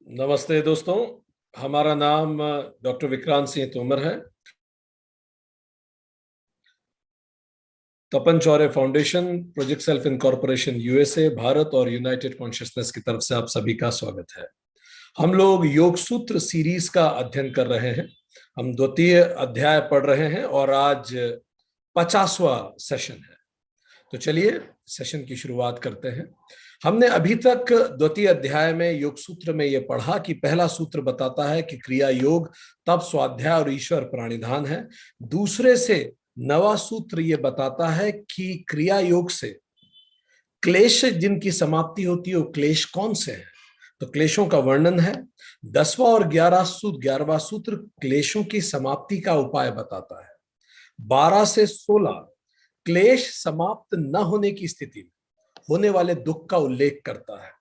नमस्ते दोस्तों। हमारा नाम डॉक्टर विक्रांत सिंह तोमर है। Tapan Chaure foundation, project self incorporation USA, Bharat और यूनाइटेड कॉन्शियसनेस की तरफ से आप सभी का स्वागत है। हम लोग योग सूत्र सीरीज का अध्ययन कर रहे हैं। हम द्वितीय अध्याय पढ़ रहे हैं और आज 50वां सेशन है। तो चलिए सेशन की शुरुआत करते हैं। हमने अभी तक द्वितीय अध्याय में योग सूत्र में यह पढ़ा कि पहला सूत्र बताता है कि क्रिया योग तप स्वाध्याय और ईश्वर प्राणिधान है। दूसरे से नवा सूत्र यह बताता है कि क्रिया योग से क्लेश जिनकी समाप्ति होती है वो क्लेश कौन से हैं। तो क्लेशों का वर्णन है। 10वां और 11वां सूत्र क्लेशों की समाप्ति का उपाय बताता है। 12 से 16 क्लेश समाप्त न होने की स्थिति में होने वाले दुख का उल्लेख करता है,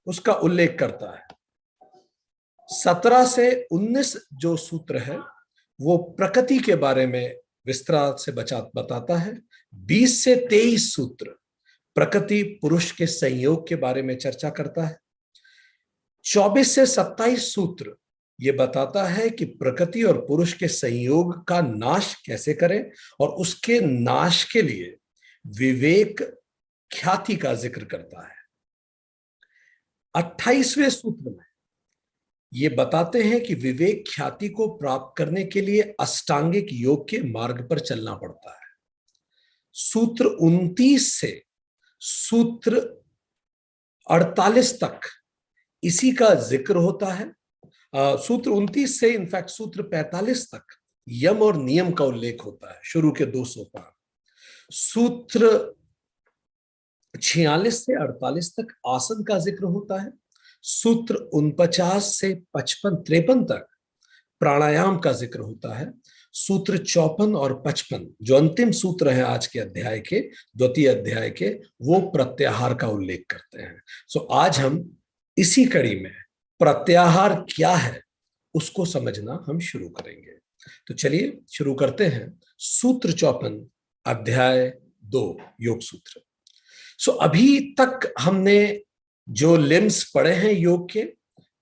उसका उल्लेख करता है। 17 से 19 जो सूत्र है वो प्रकृति के बारे में विस्तार से बताता है। 20 से 23 सूत्र प्रकृति पुरुष के संयोग के बारे में चर्चा करता है। 24 से 27 सूत्र ये बताता है कि प्रकृति और पुरुष के संयोग का नाश कैसे करें और उसके नाश के लिए विवेक ख्याति का जिक्र करता है। 28वें सूत्र में ये बताते हैं कि विवेक ख्याति को प्राप्त करने के लिए अष्टांगिक योग के मार्ग पर चलना पड़ता है। सूत्र 29 से सूत्र 48 तक इसी का जिक्र होता है। सूत्र 29 से इनफैक्ट सूत्र 45 तक यम और नियम का उल्लेख होता है, शुरू के 2 सोपान। सूत्र 46 से 48 तक आसन का जिक्र होता है। सूत्र 49 से 53 तक प्राणायाम का जिक्र होता है। सूत्र 54 और 55 जो अंतिम सूत्र है आज के अध्याय के, द्वितीय अध्याय के, वो प्रत्याहार का उल्लेख करते हैं। सो आज हम इसी कड़ी में प्रत्याहार क्या है उसको समझना हम शुरू करेंगे। तो चलिए शुरू करते हैं। सूत्र 54 अध्याय 2 योग सूत्र। सो अभी तक हमने जो लिम्स पढ़े हैं योग के,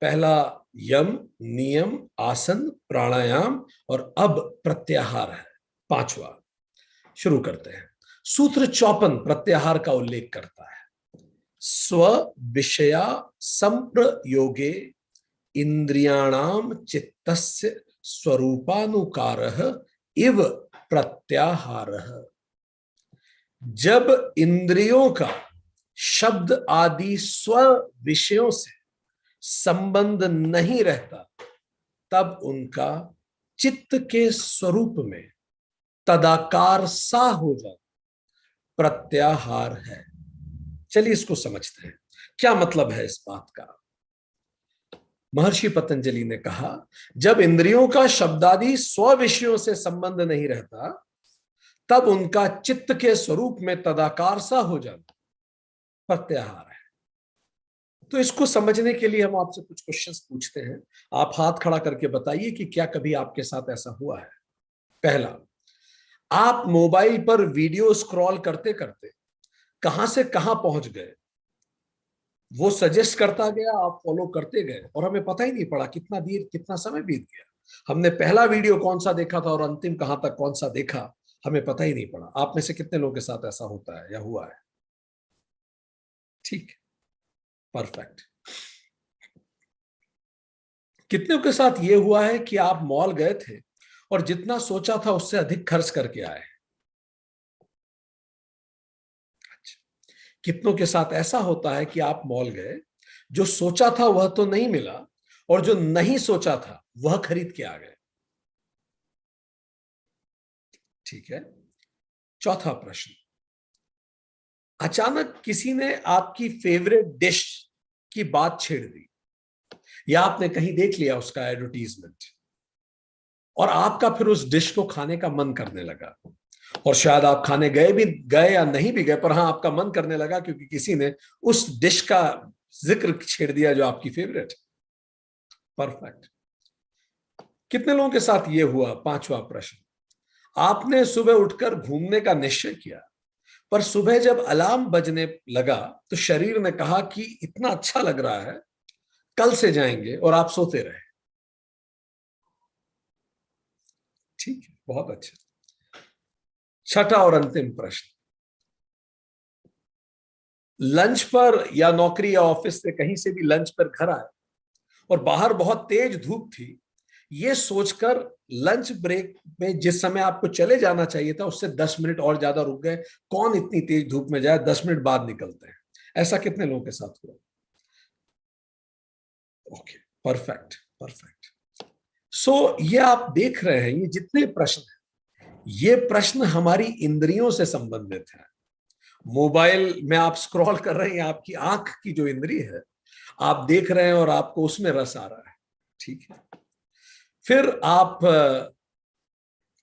पहला यम, नियम, आसन, प्राणायाम और अब प्रत्याहार है 5वां। शुरू करते हैं। सूत्र 54 प्रत्याहार का उल्लेख करता है। स्व विषया संप्रयोगे इंद्रियाणाम चित्तस्य स्वरूपानुकारः इव प्रत्याहारः। जब इंद्रियों का शब्द आदि स्व विषयों से संबंध नहीं रहता तब उनका चित्त के स्वरूप में तदाकार सा हो जाता प्रत्याहार है। चलिए इसको समझते हैं, क्या मतलब है इस बात का। महर्षि पतंजलि ने कहा, जब इंद्रियों का शब्दादि स्व विषयों से संबंध नहीं रहता तब उनका चित्त के स्वरूप में तदाकार सा हो जाता प्रत्याहार है। तो इसको समझने के लिए हम आपसे कुछ क्वेश्चंस पूछते हैं। आप हाथ खड़ा करके बताइए कि क्या कभी आपके साथ ऐसा हुआ है। पहला, आप मोबाइल पर वीडियो स्क्रॉल करते करते कहां से कहां पहुंच गए, वो सजेस्ट करता गया, आप फॉलो करते गए और हमें पता ही नहीं पड़ा कितना देर कितना समय बीत गया। हमने पहला वीडियो कौन सा देखा था और अंतिम कहां तक कौन सा देखा हमें पता ही नहीं पड़ा। आप में से कितने लोगों के साथ ऐसा होता है या हुआ है? ठीक, परफेक्ट। कितनों के साथ ये हुआ है कि आप मॉल गए थे और जितना सोचा था उससे अधिक खर्च करके आए? अच्छा। कितनों के साथ ऐसा होता है कि आप मॉल गए, जो सोचा था वह तो नहीं मिला और जो नहीं सोचा था वह खरीद के आ गए? ठीक है। चौथा प्रश्न, अचानक किसी ने आपकी फेवरेट डिश की बात छेड़ दी या आपने कहीं देख लिया उसका एडवर्टीजमेंट और आपका फिर उस डिश को खाने का मन करने लगा, और शायद आप खाने गए या नहीं भी गए, पर हाँ आपका मन करने लगा क्योंकि किसी ने उस डिश का जिक्र छेड़ दिया जो आपकी फेवरेट। परफेक्ट। कितने लोगों के साथ ये हुआ? 5वां प्रश्न, आपने सुबह उठकर घूमने का निश्चय किया पर सुबह जब अलार्म बजने लगा तो शरीर ने कहा कि इतना अच्छा लग रहा है, कल से जाएंगे, और आप सोते रहे। ठीक है, बहुत अच्छा। छठा और अंतिम प्रश्न, लंच पर या नौकरी या ऑफिस से कहीं से भी लंच पर घर आए और बाहर बहुत तेज धूप थी, ये सोचकर लंच ब्रेक में जिस समय आपको चले जाना चाहिए था उससे 10 मिनट और ज्यादा रुक गए। कौन इतनी तेज धूप में जाए, 10 मिनट बाद निकलते हैं? ऐसा कितने लोगों के साथ हुआ? Okay, perfect perfect. सो ये आप देख रहे हैं, ये जितने प्रश्न हैं, ये प्रश्न हमारी इंद्रियों से संबंधित है। मोबाइल में आप स्क्रॉल कर रहे हैं, आपकी आंख की जो इंद्रिय है, आप देख रहे हैं और आपको उसमें रस आ रहा है। ठीक है, फिर आप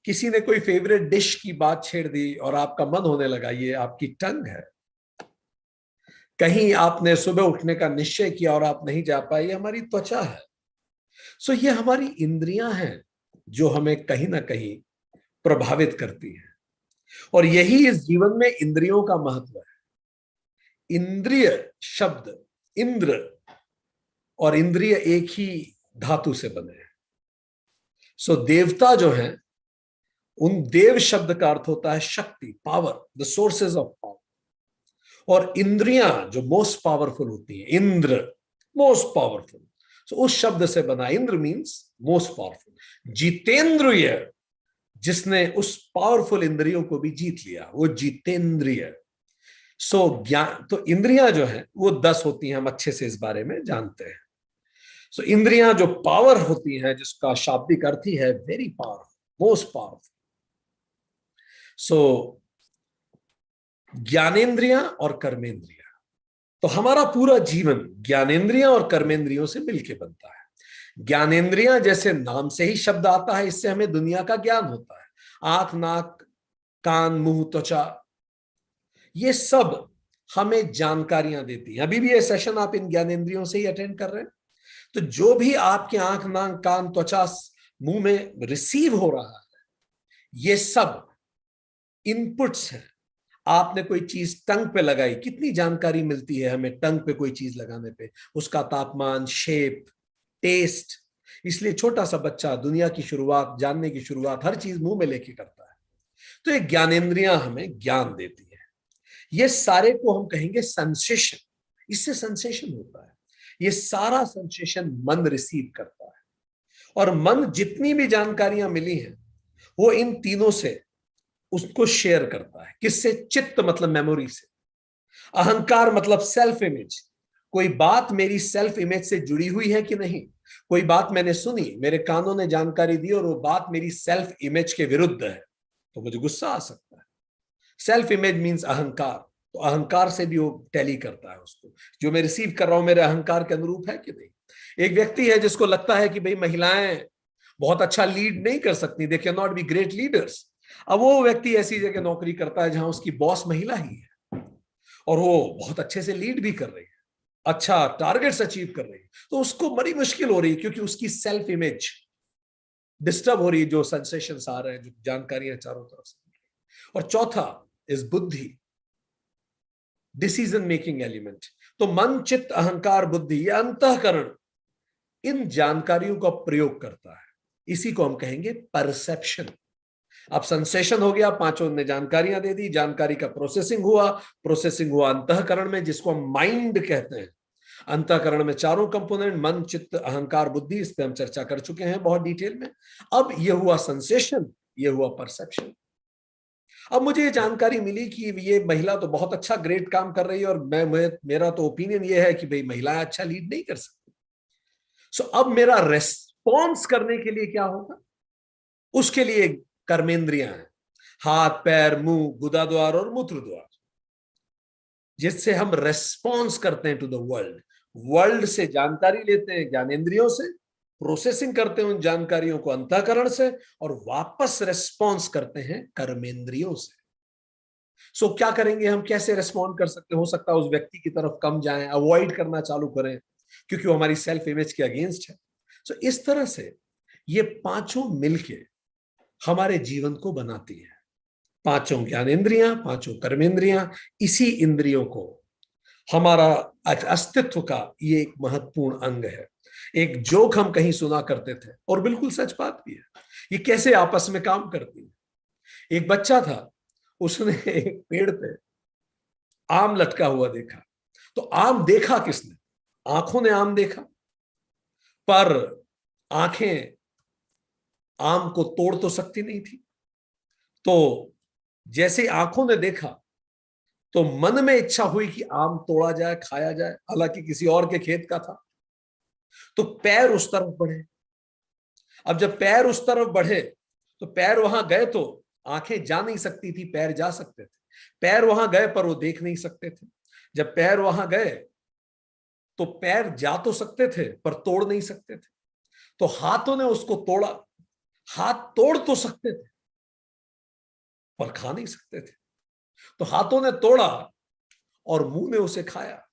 किसी ने कोई फेवरेट डिश की बात छेड़ दी और आपका मन होने लगा, ये आपकी टंग है। कहीं आपने सुबह उठने का निश्चय किया और आप नहीं जा पाए, ये हमारी त्वचा है। सो ये हमारी इंद्रियां हैं जो हमें कहीं ना कहीं प्रभावित करती हैं, और यही इस जीवन में इंद्रियों का महत्व है। इंद्रिय शब्द, इंद्र और इंद्रिय एक ही धातु से बने हैं। सो देवता जो हैं, उन देव शब्द का अर्थ होता है शक्ति, power, the sources of power. और इंद्रियां जो मोस्ट पावरफुल होती हैं, इंद्र मोस्ट पावरफुल, तो उस शब्द से बना। Indra means most powerful. जितेंद्रिय, जिसने उस पावरफुल इंद्रियों को भी जीत लिया, वो जितेंद्रिय। सो ज्ञान, तो इंद्रियां जो है वो 10 होती हैं, हम अच्छे से इस बारे में जानते हैं। सो इंद्रियां जो पावर होती हैं, जिसका शाब्दिक अर्थ ही है वेरी पावरफुल, मोस्ट पावरफुल। सो ज्ञानेंद्रियां और कर्मेंद्रियां, तो हमारा पूरा जीवन ज्ञानेंद्रियां और कर्मेंद्रियों से मिलकर बनता है। ज्ञानेंद्रियां, जैसे नाम से ही शब्द आता है, इससे हमें दुनिया का ज्ञान होता है। आंख, नाक, कान, मुंह, त्वचा, ये सब हमें जानकारियां देती हैं। अभी भी ये सेशन आप इन ज्ञानेंद्रियों से ही अटेंड कर रहे हैं। तो जो भी आपके आंख, नाक, कान, त्वचा, मुंह में रिसीव हो रहा है, ये सब इनपुट्स हैं। आपने कोई चीज टंग पे लगाई, कितनी जानकारी मिलती है हमें टंग पे कोई चीज लगाने पे, उसका तापमान, शेप, टेस्ट। इसलिए छोटा सा बच्चा दुनिया की शुरुआत, जानने की शुरुआत हर चीज मुंह में लेके करता है। तो ये ज्ञानेंद्रियां हमें ज्ञान देती है। ये सारे को हम कहेंगे सेंसेशन, इससे सेंसेशन होता है। ये सारा सेंसेशन मन रिसीव करता है, और मन जितनी भी जानकारियां मिली हैं वो इन तीनों से उसको शेयर करता है। किससे? चित्त मतलब मेमोरी से। अहंकार मतलब सेल्फ इमेज, कोई बात मेरी सेल्फ इमेज से जुड़ी हुई है कि नहीं। कोई बात मैंने सुनी, मेरे कानों ने जानकारी दी और वो बात मेरी सेल्फ इमेज के विरुद्ध है, तो मुझे गुस्सा आ सकता है। सेल्फ इमेज मीन्स अहंकार, तो अहंकार से भी वो टैली करता है उसको, जो मैं रिसीव कर रहा हूं मेरे अहंकार के अनुरूप है कि नहीं। एक व्यक्ति है जिसको लगता है कि भाई महिलाएं बहुत अच्छा लीड नहीं कर सकती, they can not be great leaders. अब वो व्यक्ति ऐसी जगह नौकरी करता है जहां उसकी बॉस महिला ही है, और वो बहुत अच्छे से लीड भी कर रही है, अच्छा टारगेट्स अचीव कर रही है, तो उसको बड़ी मुश्किल हो रही है, क्योंकि उसकी सेल्फ इमेज डिस्टर्ब हो रही है, जो सेंसेशंस आ रहे हैं, जो जानकारियां चारों तरफ से। और चौथा इस बुद्धि, डिसीजन मेकिंग एलिमेंट। तो मन, चित्त, अहंकार, बुद्धि, ये अंतःकरण इन जानकारियों का प्रयोग करता है। इसी को हम कहेंगे परसेप्शन। अब सेंसेशन हो गया, पांचों ने जानकारियां दे दी, जानकारी का प्रोसेसिंग हुआ अंतःकरण में, जिसको हम माइंड कहते हैं। अंतःकरण में चारों कंपोनेंट, मन, चित्त, अहंकार, बुद्धि, इस पे हम चर्चा कर चुके हैं बहुत डिटेल में। अब ये हुआ सेंसेशन, ये हुआ परसेप्शन। अब मुझे ये जानकारी मिली कि ये महिला तो बहुत अच्छा ग्रेट काम कर रही है, और मेरा तो ओपिनियन ये है कि भाई महिलाएं अच्छा लीड नहीं कर सकती। सो अब मेरा रेस्पॉन्स करने के लिए क्या होगा? उसके लिए कर्मेंद्रियां हैं, हाथ, पैर, मुंह, गुदा द्वार और मूत्र द्वार, जिससे हम रेस्पॉन्स करते हैं टू द वर्ल्ड। वर्ल्ड से जानकारी लेते हैं ज्ञानेंद्रियों से, प्रोसेसिंग करते हैं उन जानकारियों को अंतःकरण से, और वापस रेस्पॉन्स करते हैं कर्मेंद्रियों से। सो क्या करेंगे हम, कैसे रेस्पॉन्ड कर सकते? हो सकता है उस व्यक्ति की तरफ कम जाएं, अवॉइड करना चालू करें, क्योंकि वो हमारी सेल्फ इमेज के अगेंस्ट है। सो इस तरह से ये पांचों मिलके हमारे जीवन को बनाती है। पांचों ज्ञानेंद्रियां, पांचों कर्मेंद्रियां, इसी इंद्रियों को हमारा अस्तित्व का ये एक महत्वपूर्ण अंग है। एक जोक हम कहीं सुना करते थे और बिल्कुल सच बात भी है, ये कैसे आपस में काम करती है। एक बच्चा था, उसने एक पेड़ पे आम लटका हुआ देखा। तो आम देखा किसने? आंखों ने आम देखा, पर आंखें आम को तोड़ तो सकती नहीं थी। तो जैसे आंखों ने देखा तो मन में इच्छा हुई कि आम तोड़ा जाए, खाया जाए, हालांकि किसी और के खेत का था। तो पैर उस तरफ बढ़े। अब जब पैर उस तरफ बढ़े तो पैर वहां गए तो आंखें जा नहीं सकती थी, पैर जा सकते थे। पैर वहां गए पर वो देख नहीं सकते थे। जब पैर वहां गए तो पैर जा तो सकते थे पर तोड़ नहीं सकते थे। तो हाथों ने उसको तोड़ा। हाथ तोड़ तो सकते थे पर खा नहीं सकते थे। तो हाथों ने तोड़ा और मुंह ने उसे खाया।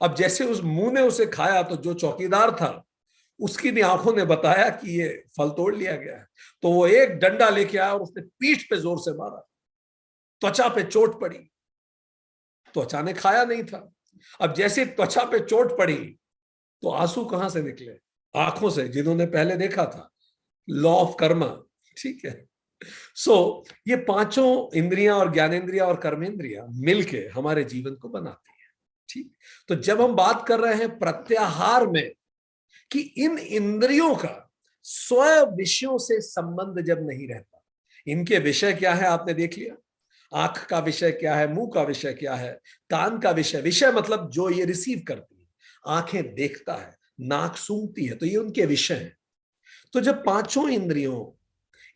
अब जैसे उस मुंह ने उसे खाया तो जो चौकीदार था उसकी भी आंखों ने बताया कि ये फल तोड़ लिया गया है। तो वो एक डंडा लेके आया और उसने पीठ पे जोर से मारा। त्वचा पे चोट पड़ी। त्वचा ने खाया नहीं था। अब जैसे त्वचा पे चोट पड़ी तो आंसू कहां से निकले? आंखों से, जिन्होंने पहले देखा था। लॉ ऑफ कर्मा, ठीक है। ये पांचों इंद्रियां और ज्ञानेंद्रियां और कर्मेंद्रियां मिलके हमारे जीवन को बनाती है, ठीक। तो जब हम बात कर रहे हैं प्रत्याहार में कि इन इंद्रियों का स्व विषयों से संबंध जब नहीं रहता, इनके विषय क्या है आपने देख लिया। आंख का विषय क्या है, मुंह का विषय क्या है, कान का विषय, विषय मतलब जो ये रिसीव करती है। आंखें देखता है, नाक सूंघती है, तो ये उनके विषय है। तो जब पांचों इंद्रियों,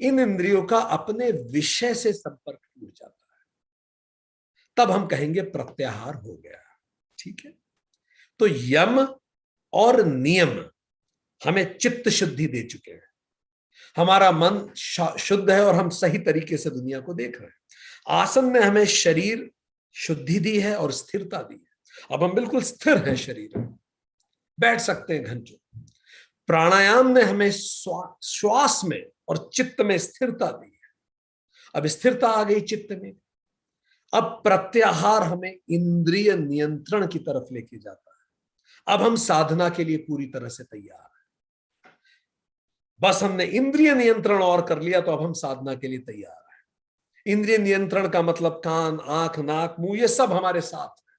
इन इंद्रियों का अपने विषय से संपर्क टूट जाता है, तब हम कहेंगे प्रत्याहार हो गया, ठीक है। तो यम और नियम हमें चित्त शुद्धि दे चुके हैं। हमारा मन शुद्ध है और हम सही तरीके से दुनिया को देख रहे हैं। आसन ने हमें शरीर शुद्धि दी है और स्थिरता दी है। अब हम बिल्कुल स्थिर हैं, शरीर में बैठ सकते हैं घंटों। प्राणायाम ने हमें श्वास में और चित्त में स्थिरता दी है। अब स्थिरता आ गई चित्त में। अब प्रत्याहार हमें इंद्रिय नियंत्रण की तरफ लेके जाता है। अब हम साधना के लिए पूरी तरह से तैयार हैं। बस हमने इंद्रिय नियंत्रण और कर लिया तो अब हम साधना के लिए तैयार हैं। इंद्रिय नियंत्रण का मतलब कान, आंख, नाक, मुंह, ये सब हमारे साथ है।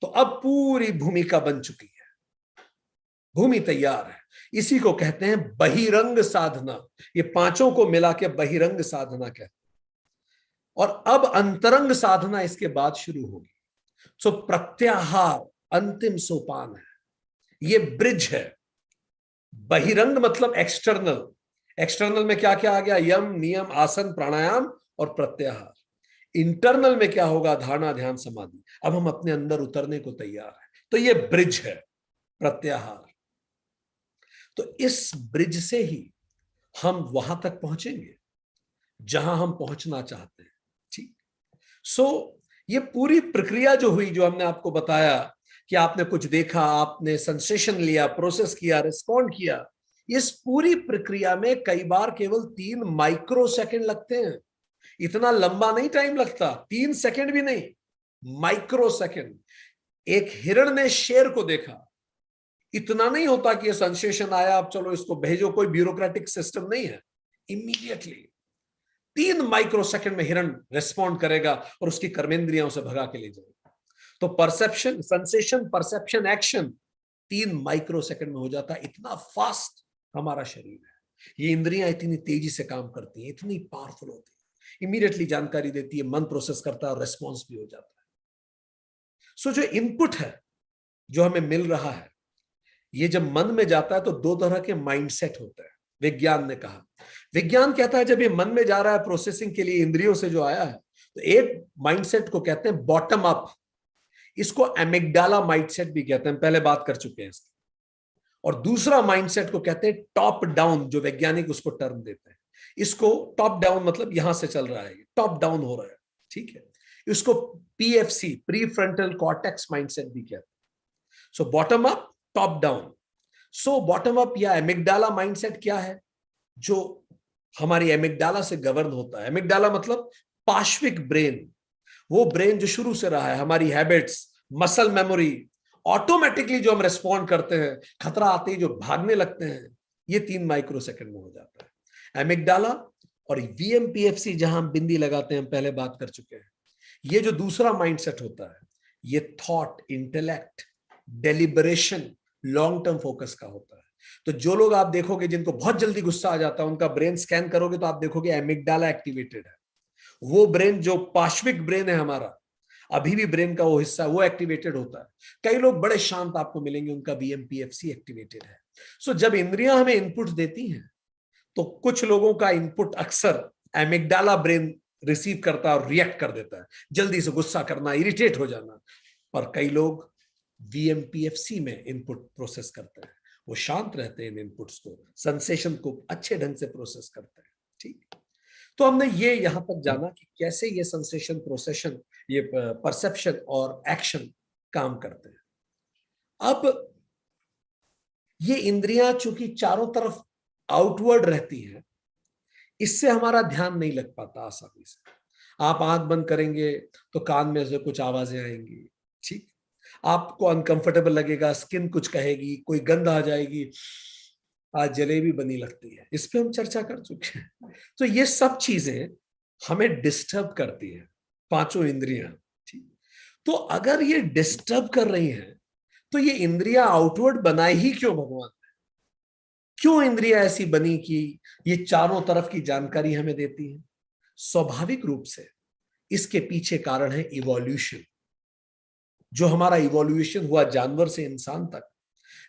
तो अब पूरी भूमिका बन चुकी है, भूमि तैयार है। इसी को कहते हैं बहिरंग साधना। ये पांचों को मिला के बहिरंग साधना कहते हैं। और अब अंतरंग साधना इसके बाद शुरू होगी। सो प्रत्याहार अंतिम सोपान है, ये ब्रिज है। बहिरंग मतलब एक्सटर्नल। एक्सटर्नल में क्या क्या आ गया? यम, नियम, आसन, प्राणायाम और प्रत्याहार। इंटरनल में क्या होगा? धारणा, ध्यान, समाधि। अब हम अपने अंदर उतरने को तैयार हैं। तो ये ब्रिज है प्रत्याहार। तो इस ब्रिज से ही हम वहां तक पहुंचेंगे जहां हम पहुंचना चाहते हैं, ठीक। ये पूरी प्रक्रिया जो हुई, जो हमने आपको बताया कि आपने कुछ देखा, आपने सेंसेशन लिया, प्रोसेस किया, रिस्पॉन्ड किया, इस पूरी प्रक्रिया में कई बार केवल 3 माइक्रो सेकेंड लगते हैं। इतना लंबा नहीं टाइम लगता, 3 सेकेंड भी नहीं, माइक्रो सेकेंड। एक हिरण ने शेर को देखा, इतना नहीं होता कि ये सेंसेशन आया, अब चलो इसको भेजो, कोई ब्यूरोक्रेटिक सिस्टम नहीं है। इमीडिएटली 3 माइक्रो सेकेंड में हिरण रेस्पॉन्ड करेगा और उसकी कर्मेंद्रियां उसे भगा के ले जाएगी। तो perception, sensation, perception, action 3 micro second में हो जाता है। इतना फास्ट हमारा शरीर है। ये इंद्रियां इतनी तेजी से काम करती हैं, इतनी पावरफुल होती है, इमीडिएटली जानकारी देती है, मन प्रोसेस करता है और रेस्पॉन्स भी हो जाता है। जो इनपुट है जो हमें मिल रहा है, ये जब मन में जाता है तो 2 तरह के माइंडसेट होते हैं। विज्ञान ने कहा, विज्ञान कहता है जब ये मन में जा रहा है प्रोसेसिंग के लिए, इंद्रियों से जो आया है, तो एक माइंडसेट को कहते हैं बॉटम अप। इसको एमिगडाला माइंडसेट भी कहते हैं, पहले बात कर चुके हैं इसकी। और दूसरा माइंडसेट को कहते हैं टॉप डाउन, जो वैज्ञानिक उसको टर्म देते हैं। इसको टॉप डाउन मतलब यहां से चल रहा है, टॉप डाउन हो रहा है, ठीक है। इसको PFC, pre frontal cortex mindset भी कहते हैं। So bottom up, top down. Bottom up या एमिगडाला माइंडसेट क्या है? जो हमारी एमिगडाला से गवर्न होता है। एमिगडाला मतलब पार्श्विक ब्रेन, वो ब्रेन जो शुरू से रहा है, हमारी हैबिट्स, मसल मेमोरी, ऑटोमेटिकली जो हम रेस्पॉन्ड करते हैं, खतरा आते ही जो भागने लगते हैं, ये 3 माइक्रो सेकंड में हो जाता है। एमिगडाला और वीएमपीएफसी, जहां हम बिंदी लगाते हैं, हम पहले बात कर चुके हैं। ये जो दूसरा माइंडसेट होता है, ये thought, intellect, deliberation, long term focus का होता है। तो जो लोग आप देखोगे जिनको बहुत जल्दी गुस्सा आ जाता है, उनका ब्रेन स्कैन करोगे तो आप देखोगे एमिगडाला एक्टिवेटेड है। वो ब्रेन जो पार्श्विक ब्रेन है हमारा, अभी भी ब्रेन का वो हिस्सा, वो एक्टिवेटेड होता है। कई लोग बड़े शांत आपको मिलेंगे, उनका बीएमपीएफसी एक्टिवेटेड है। सो जब इंद्रियां हमें इनपुट देती हैं, तो कुछ लोगों का इनपुट अक्सर एमिगडाला ब्रेन रिसीव करता है और रिएक्ट कर देता है, जल्दी से गुस्सा करना, इरिटेट हो जाना। पर कई लोग वीएमपीएफसी में इनपुट प्रोसेस करते हैं, वो शांत रहते हैं, इन इनपुट्स को, सेंसेशन को अच्छे ढंग से प्रोसेस करते हैं। ठीक, तो हमने ये यहां तक जाना कि कैसे ये सेंसेशन प्रोसेशन, ये परसेप्शन और एक्शन काम करते हैं। अब ये इंद्रियां चूंकि चारों तरफ आउटवर्ड रहती हैं, इससे हमारा ध्यान नहीं लग पाता आसानी से। आप आंख बंद करेंगे तो कान में से कुछ आवाजें आएंगी, ठीक, आपको अनकंफर्टेबल लगेगा, स्किन कुछ कहेगी, कोई गंध आ जाएगी, आज जलेबी बनी लगती है, इस पे हम चर्चा कर चुके हैं। तो ये सब चीजें हमें डिस्टर्ब करती है, पांचों इंद्रियां, ठीक। तो अगर ये डिस्टर्ब कर रही हैं, तो ये इंद्रियां आउटवर्ड बनाए ही क्यों भगवान ने? क्यों इंद्रियां ऐसी बनी कि ये चारों तरफ की जानकारी हमें देती है? स्वाभाविक रूप से इसके पीछे कारण है इवोल्यूशन। जो हमारा इवोल्यूशन हुआ जानवर से इंसान तक,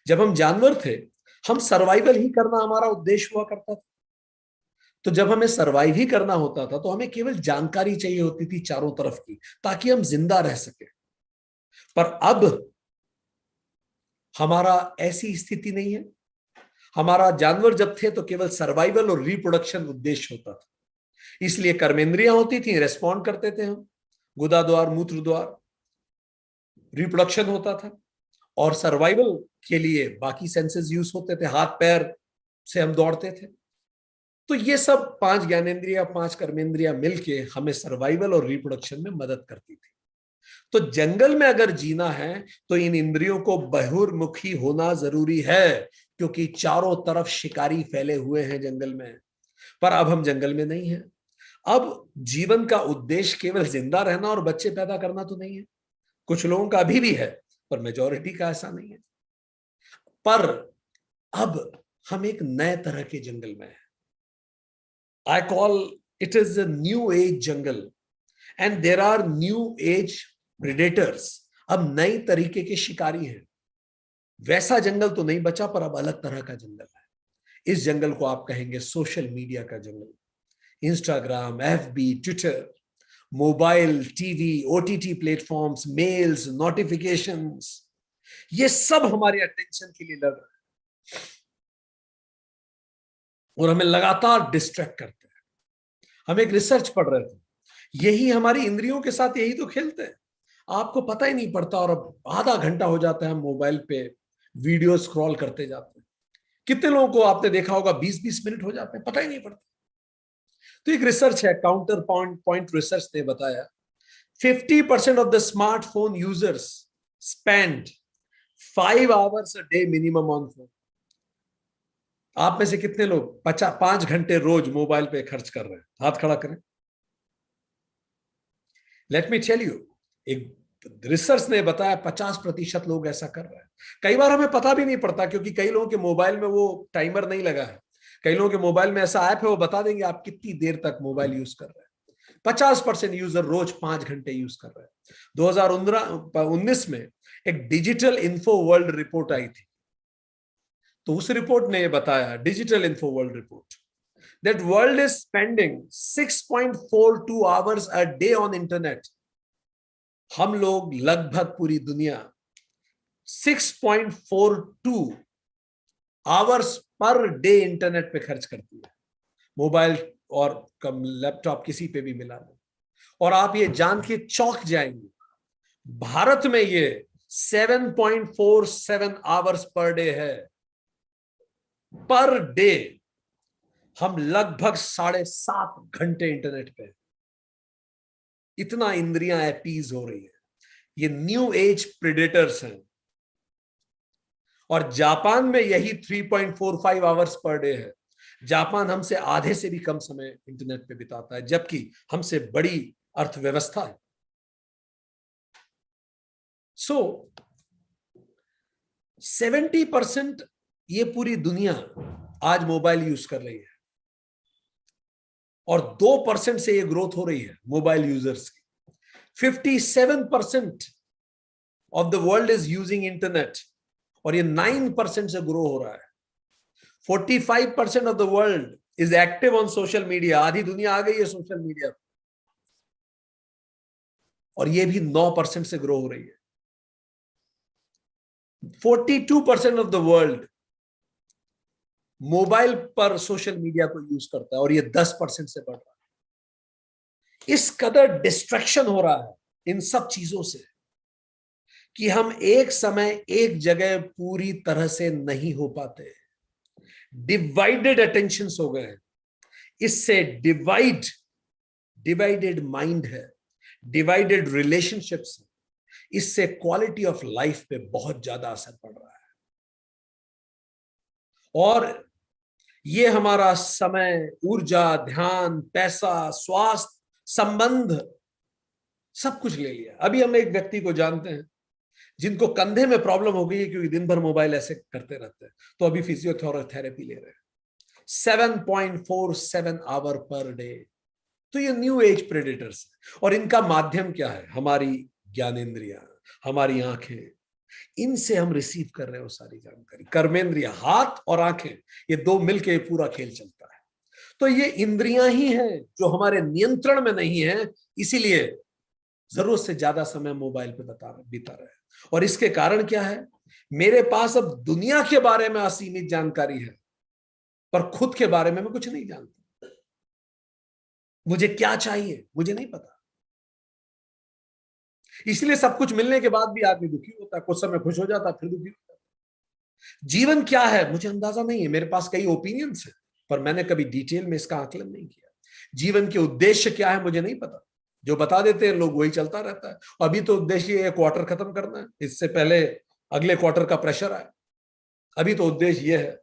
जब हम जानवर थे, हम सर्वाइवल ही करना हमारा उद्देश्य हुआ करता था। तो जब हमें सर्वाइव ही करना होता था, तो हमें केवल जानकारी चाहिए होती थी चारों तरफ की, ताकि हम जिंदा रह सके। पर अब हमारा ऐसी स्थिति नहीं है। हमारा जानवर जब थे तो केवल सर्वाइवल और रिप्रोडक्शन उद्देश्य होता था, इसलिए कर्मेंद्रियां होती थी, रेस्पॉन्ड करते थे हम, गुदा द्वार, मूत्र द्वार, रिप्रोडक्शन होता था, और सर्वाइवल के लिए बाकी सेंसेस यूज होते थे, हाथ पैर से हम दौड़ते थे। तो ये सब 5 ज्ञानेंद्रिया, 5 कर्मेंद्रिया मिलके हमें सर्वाइवल और रिप्रोडक्शन में मदद करती थी। तो जंगल में अगर जीना है तो इन इंद्रियों को बहिर्मुखी होना जरूरी है, क्योंकि चारों तरफ शिकारी फैले हुए हैं जंगल में। पर अब हम जंगल में नहीं हैं। अब जीवन का उद्देश्य केवल जिंदा रहना और बच्चे पैदा करना तो नहीं है। कुछ लोगों का अभी भी है, पर मेजॉरिटी का ऐसा नहीं है। पर अब हम एक नए तरह के जंगल में हैं। I call it is a new age jungle, and there are new age predators. अब नई तरीके के शिकारी हैं। वैसा जंगल तो नहीं बचा, पर अब अलग तरह का जंगल है। इस जंगल को आप कहेंगे सोशल मीडिया का जंगल। Instagram, FB, Twitter, mobile, TV, OTT platforms, mails, notifications, ये सब हमारे अटेंशन के लिए लड़ रहे हैं और हमें लगातार डिस्ट्रैक्ट करते हैं। हम एक रिसर्च पढ़ रहे थे, यही हमारी इंद्रियों के साथ यही तो खेलते हैं, आपको पता ही नहीं पड़ता, और अब आधा घंटा हो जाता है हम मोबाइल पे वीडियो स्क्रॉल करते जाते हैं। कितने लोगों को आपने देखा होगा 20-20 मिनट हो जाते हैं, पता ही नहीं पड़ता। तो एक रिसर्च है, काउंटर पॉइंट रिसर्च ने बताया 50% of the smartphone users spend 5 hours a day minimum on phone. आप में से कितने लोग 5 घंटे रोज मोबाइल पे खर्च कर रहे हैं? हाथ खड़ा करें। लेट मी टेल यू, एक रिसर्च ने बताया 50% लोग ऐसा कर रहे हैं। कई बार हमें पता भी नहीं पड़ता, क्योंकि कई लोगों के मोबाइल में वो टाइमर नहीं लगा है। कई लोगों के मोबाइल में ऐसा ऐप है, वो बता देंगे आप कितनी देर तक मोबाइल यूज कर रहे हैं। 50% यूजर रोज 5 घंटे यूज कर रहे हैं। 2019 में एक डिजिटल इन्फो वर्ल्ड रिपोर्ट आई थी। तो उस रिपोर्ट ने बताया, digital info world report, that world is spending 6.42 hours a day on internet. हम लोग लगभग पूरी दुनिया 6.42 आवर्स पर डे इंटरनेट पे खर्च करती है, मोबाइल और लैपटॉप किसी पे भी मिला दो। और आप ये जान के चौंक जाएंगे, भारत में ये 7.47 आवर्स पर डे है, पर डे। हम लगभग 7.5 घंटे इंटरनेट पे, इतना इंद्रियां अपीज हो रही है। ये न्यू एज प्रेडेटर्स हैं। और जापान में यही 3.45 आवर्स पर डे है। जापान हमसे आधे से भी कम समय इंटरनेट पे बिताता है, जबकि हमसे बड़ी अर्थव्यवस्था है। सो 70% ये पूरी दुनिया आज मोबाइल यूज कर रही है, और 2% से ये ग्रोथ हो रही है मोबाइल यूजर्स की। 57% of the world is using internet, और ये 9% से ग्रो हो रहा है। 45% of the world is active on social media. आधी दुनिया आ गई है सोशल मीडिया, और ये भी 9% से ग्रो हो रही है। 42% ऑफ द वर्ल्ड मोबाइल पर सोशल मीडिया को यूज करता है, और ये 10% से बढ़ रहा है। इस कदर डिस्ट्रैक्शन हो रहा है इन सब चीजों से कि हम एक समय एक जगह पूरी तरह से नहीं हो पाते। डिवाइडेड अटेंशन हो गए हैं। इससे डिवाइडेड माइंड है, डिवाइडेड रिलेशनशिप्स है। इससे क्वालिटी ऑफ लाइफ पे बहुत ज्यादा असर पड़ रहा है, और ये हमारा समय, ऊर्जा, ध्यान, पैसा, स्वास्थ्य, संबंध, सब कुछ ले लिया। अभी हम एक व्यक्ति को जानते हैं जिनको कंधे में प्रॉब्लम हो गई है, क्योंकि दिन भर मोबाइल ऐसे करते रहते हैं, तो अभी फिजियोथेरेपी ले रहे हैं। 7.47 आवर पर डे। तो ये न्यू एज प्रेडेटर्स है, और इनका माध्यम क्या है? हमारी ज्ञानेंद्रियां, हमारी आंखें। इनसे हम रिसीव कर रहे हो सारी जानकारी। कर्मेंद्रिय, हाथ और आंखें, ये दो मिलके पूरा खेल चलता है। तो ये इंद्रियां ही हैं जो हमारे नियंत्रण में नहीं है, इसीलिए जरूरत से ज्यादा समय मोबाइल पे बिता रहे हैं। और इसके कारण क्या है? मेरे पास अब दुनिया के बारे में असीमित जानकारी है, पर खुद के बारे में मैं कुछ नहीं जानता। मुझे क्या चाहिए मुझे नहीं पता। इसलिए सब कुछ मिलने के बाद भी आदमी दुखी होता है, कुछ समय खुश हो जाता है, फिर दुखी होता है। जीवन क्या है मुझे अंदाजा नहीं है। मेरे पास कई ओपिनियंस है, पर मैंने कभी डिटेल में इसका आकलन नहीं किया। जीवन के उद्देश्य क्या है मुझे नहीं पता। जो बता देते हैं लोग वही चलता रहता है। अभी तो उद्देश्य ये क्वार्टर खत्म करना है, इससे पहले अगले क्वार्टर का प्रेशर आए। अभी तो उद्देश्य ये है।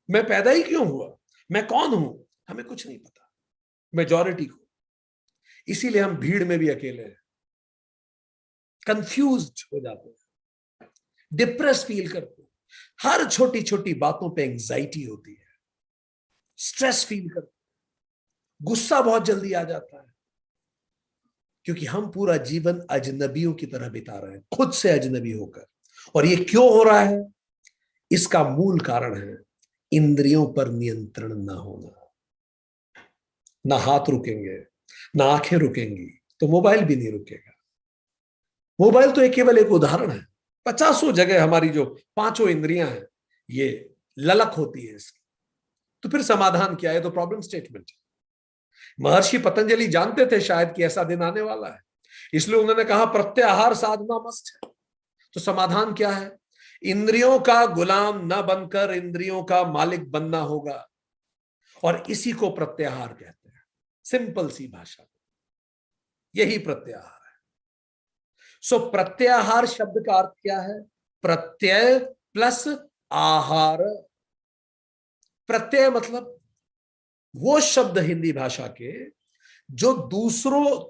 मैं पैदा ही क्यों हुआ, मैं कौन हूं, हमें कुछ नहीं पता, मेजॉरिटी को। इसीलिए हम भीड़ में भी अकेले हैं, कंफ्यूज्ड हो जाते हैं, डिप्रेस फील करते हैं, हर छोटी छोटी बातों पे एंजाइटी होती है, स्ट्रेस फील करते हैं, गुस्सा बहुत जल्दी आ जाता है, क्योंकि हम पूरा जीवन अजनबियों की तरह बिता रहे हैं, खुद से अजनबी होकर। और ये क्यों हो रहा है? इसका मूल कारण है इंद्रियों पर नियंत्रण ना होना। ना हाथ रुकेंगे, ना आंखें रुकेंगी, तो मोबाइल भी नहीं रुकेगा। मोबाइल तो केवल एक उदाहरण है। 50 जगह हमारी जो 5 इंद्रियां हैं, ये ललक होती है इसकी। तो फिर समाधान क्या है? तो प्रॉब्लम स्टेटमेंट। महर्षि पतंजलि जानते थे शायद कि ऐसा दिन आने वाला है, इसलिए उन्होंने कहा प्रत्याहार साधना मस्ट है। तो समाधान क्या है? इंद्रियों का गुलाम न बनकर इंद्रियों का मालिक बनना होगा, और इसी को प्रत्याहार कहते हैं। सिंपल सी भाषा, यही प्रत्याहार है। सो प्रत्याहार शब्द का अर्थ क्या है? प्रत्यय प्लस आहार। प्रत्यय मतलब वो शब्द हिंदी भाषा के जो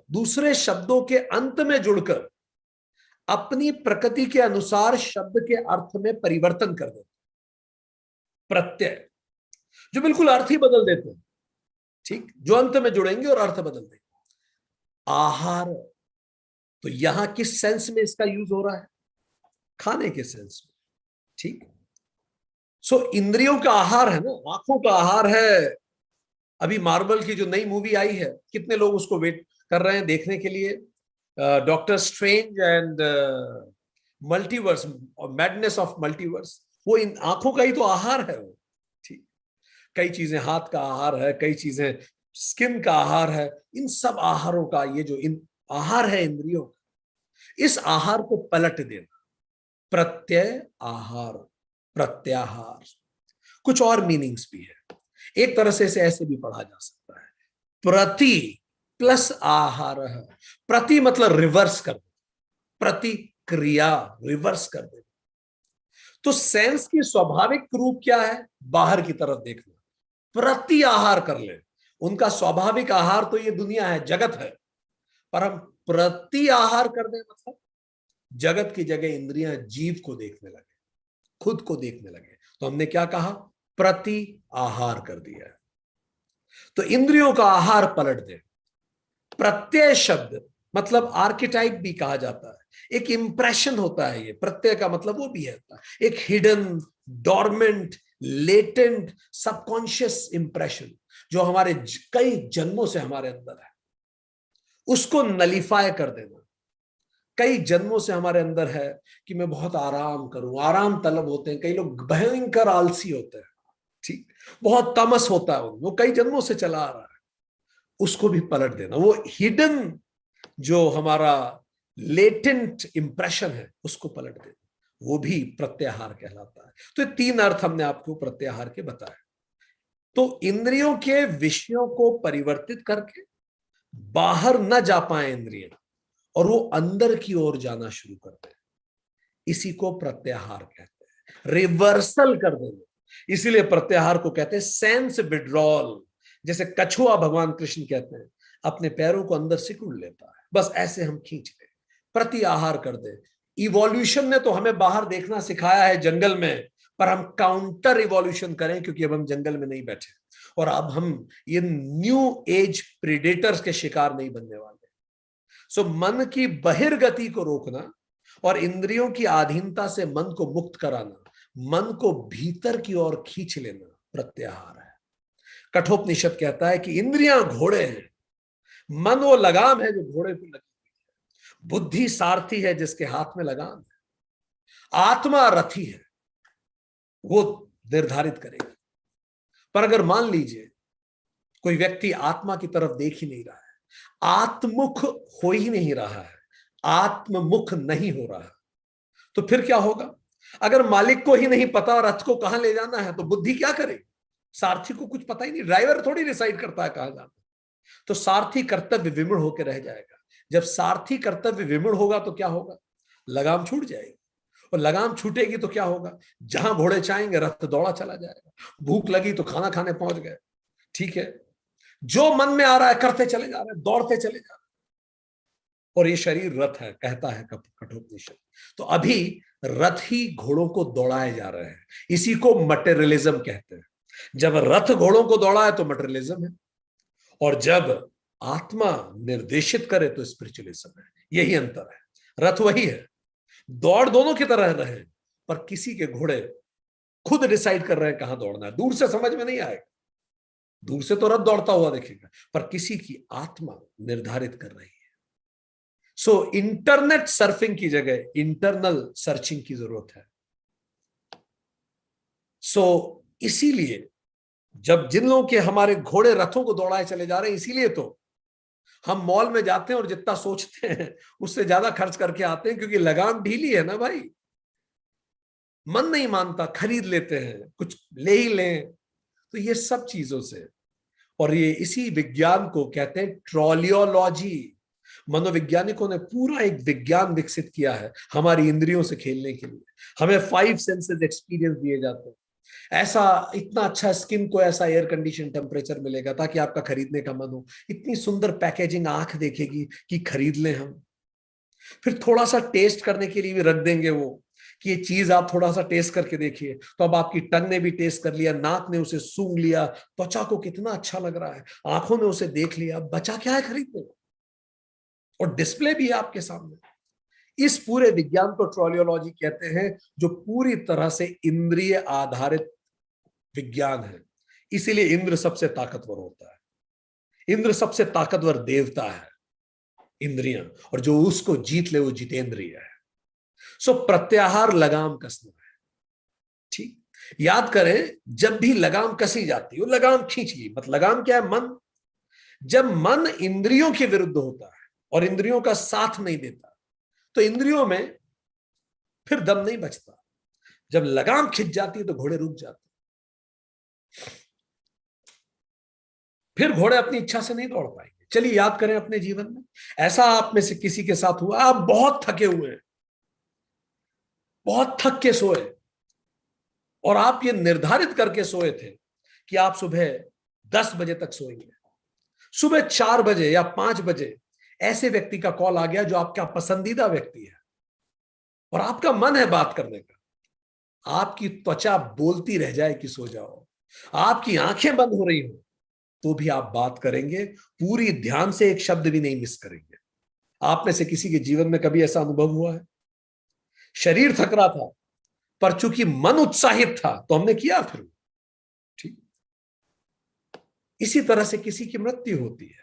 दूसरे शब्दों के अंत में जुड़कर अपनी प्रकृति के अनुसार शब्द के अर्थ में परिवर्तन कर देते। प्रत्यय जो बिल्कुल अर्थ ही बदल देते हैं, ठीक, जो अंत में जुड़ेंगे और अर्थ बदल देंगे। आहार, तो यहां किस सेंस में इसका यूज हो रहा है? खाने के सेंस में, ठीक। सो इंद्रियों का आहार है ना, आंखों का आहार है। अभी मार्वल की जो नई मूवी आई है, कितने लोग उसको वेट कर रहे हैं देखने के लिए? Doctor strange and multiverse, madness of multiverse. वो इन आंखों का ही तो आहार है वो, ठीक। कई चीजें हाथ का आहार है, कई चीजें स्किन का आहार है। इन सब आहारों का ये जो इन आहार है इंद्रियों, इस आहार को पलट देना, प्रत्यय आहार, प्रत्याहार। कुछ और मीनिंग्स भी है। एक तरह से इसे ऐसे भी पढ़ा जा सकता है, प्रति प्लस आहार। प्रति मतलब रिवर्स कर दे, प्रतिक्रिया रिवर्स कर दे। तो सेंस की स्वाभाविक रूप क्या है? बाहर की तरफ देखना। प्रति आहार कर ले, उनका स्वाभाविक आहार तो ये दुनिया है, जगत है, पर हम प्रति आहार कर दें मतलब जगत की जगह इंद्रियां जीव को देखने लगे, खुद को देखने लगे, तो हमने क्या कहा? प्रति आहार कर दिया। तो इंद्रियों का आहार पलट दे। प्रत्यय शब्द मतलब आर्किटाइप भी कहा जाता है, एक इंप्रेशन होता है। ये प्रत्यय का मतलब वो भी है, एक hidden, dormant, latent, subconscious impression जो हमारे कई जन्मों से हमारे अंदर है, उसको नलीफाई कर देना। कई जन्मों से हमारे अंदर है कि मैं बहुत आराम करूं, आराम तलब होते हैं, कई लोग भयंकर आलसी होते हैं, ठीक, बहुत तमस होता है उनमें, वो कई जन्मों से चला आ रहा है, उसको भी पलट देना। वो हिडन जो हमारा लेटेंट इंप्रेशन है उसको पलट देना, वो भी प्रत्याहार कहलाता है। तो ये तीन अर्थ हमने आपको प्रत्याहार के बताए। तो इंद्रियों के विषयों को परिवर्तित करके बाहर न जा पाए इंद्रियां और वो अंदर की ओर जाना शुरू करते हैं, इसी को प्रत्याहार कहते हैं, रिवर्सल कर देना। इसीलिए प्रत्याहार को कहते हैं सेंस विड्रॉल। जैसे कछुआ भगवान कृष्ण कहते हैं अपने पैरों को अंदर सिकुड़ लेता है, बस ऐसे हम खींच ले, प्रति आहार कर दे। इवोल्यूशन ने तो हमें बाहर देखना सिखाया है जंगल में, पर हम काउंटर इवोल्यूशन करें क्योंकि अब हम जंगल में नहीं बैठे और अब हम ये न्यू एज प्रीडेटर्स के शिकार नहीं बनने वाले। सो मन की बहिर्गति को रोकना और इंद्रियों की अधीनता से मन को मुक्त कराना, मन को भीतर की ओर खींच लेना प्रत्याहार है। कठोपनिषद कहता है कि इंद्रियां घोड़े हैं, मन वो लगाम है जो घोड़े को लगी हुई है, बुद्धि सारथी है जिसके हाथ में लगाम है, आत्मा रथी है, वो निर्धारित करेगी। पर अगर मान लीजिए कोई व्यक्ति आत्मा की तरफ देख ही नहीं रहा है, आत्मुख हो ही नहीं रहा है, आत्ममुख नहीं हो रहा है, तो फिर क्या होगा? अगर मालिक को ही नहीं पता रथ को कहां ले जाना है तो बुद्धि क्या करे? सारथी को कुछ पता ही नहीं, ड्राइवर थोड़ी डिसाइड करता है कहां जाना। तो सारथी कर्तव्य विमूढ़ होकर रह जाएगा। जब सारथी कर्तव्य विमूढ़ होगा तो क्या होगा? लगाम छूट जाएगी, और लगाम छूटेगी तो क्या होगा? जहां घोड़े चाहेंगे रथ दौड़ा चला जाएगा, भूख लगी तो खाना खाने पहुंच गए, ठीक है, जो मन में आ रहा है करते चले जा रहे हैं, दौड़ते चले जा रहे हैं, और ये शरीर रथ है कहता है कठोपनिषद। तो अभी रथ ही घोड़ों को दौड़ाए जा रहे हैं, इसी को मटेरियलिज्म कहते हैं। जब रथ घोड़ों को दौड़ाए तो मटेरियलिज्म है, और जब आत्मा निर्देशित करे तो स्पिरिचुअलिज्म है। यही अंतर है, रथ वही है, दौड़ दोनों की तरह रहे, पर किसी के घोड़े खुद डिसाइड कर रहे हैं कहां दौड़ना है। दूर से समझ में नहीं आएगा, दूर से तो रथ दौड़ता हुआ देखेगा, पर किसी की आत्मा निर्धारित कर रही है। सो इंटरनेट सर्फिंग की जगह इंटरनल सर्चिंग की जरूरत है। सो इसीलिए जब जिन लोगों के हमारे घोड़े रथों को दौड़ाए चले जा रहे हैं, इसीलिए तो हम मॉल में जाते हैं और जितना सोचते हैं उससे ज्यादा खर्च करके आते हैं, क्योंकि लगाम ढीली है ना भाई, मन नहीं मानता, खरीद लेते हैं, कुछ ले ही लें। तो ये सब चीजों से, और ये इसी विज्ञान को कहते हैं ट्रोलियोलॉजी। मनोवैज्ञानिकों ने पूरा एक विज्ञान विकसित किया है हमारी इंद्रियों से खेलने के लिए। हमें 5 सेंसेस एक्सपीरियंस दिए जाते हैं। ऐसा इतना अच्छा स्किन को ऐसा एयर कंडीशन टेम्परेचर मिलेगा ताकि आपका खरीदने का मन हो, इतनी सुंदर पैकेजिंग आंख देखेगी कि खरीद लें हम। फिर थोड़ा सा टेस्ट करने के लिए भी रख देंगे वो कि ये चीज आप थोड़ा सा टेस्ट करके देखिए। तो अब आपकी टंग ने भी टेस्ट कर लिया, नाक ने उसे सूंघ लिया, त्वचा को कितना अच्छा लग रहा है, आंखों ने उसे देख लिया, बचा क्या है खरीदने को, और डिस्प्ले भी है आपके सामने। इस पूरे विज्ञान को ट्रोलियोलॉजी कहते हैं, जो पूरी तरह से इंद्रिय आधारित विज्ञान है। इसीलिए इंद्र सबसे ताकतवर होता है, इंद्र सबसे ताकतवर देवता है, इंद्रियां, और जो उसको जीत ले वो जितेंद्रिय है। सो प्रत्याहार लगाम कसना है, ठीक। याद करें, जब भी लगाम कसी जाती है, लगाम खींच ली, मतलब लगाम क्या है? मन। जब मन इंद्रियों के विरुद्ध होता है और इंद्रियों का साथ नहीं देता तो इंद्रियों में फिर दम नहीं बचता। जब लगाम खिंच जाती है तो घोड़े रुक जाते हैं। फिर घोड़े अपनी इच्छा से नहीं दौड़ पाएंगे। चलिए याद करें अपने जीवन में, ऐसा आप में से किसी के साथ हुआ, आप बहुत थके हुए हैं, बहुत थक के सोए, और आप ये निर्धारित करके सोए थे कि आप सुबह 10 बजे तक सोएंगे। सुबह 4 बजे या 5 बजे ऐसे व्यक्ति का कॉल आ गया जो आपका पसंदीदा व्यक्ति है, और आपका मन है बात करने का, आपकी त्वचा बोलती रह जाए कि सो जाओ, आपकी आंखें बंद हो रही हो, तो भी आप बात करेंगे, पूरी ध्यान से एक शब्द भी नहीं मिस करेंगे। आप में से किसी के जीवन में कभी ऐसा अनुभव हुआ है? शरीर थक रहा था, पर चूंकि मन उत्साहित था तो हमने किया फिर। ठीक, इसी तरह से किसी की मृत्यु होती है,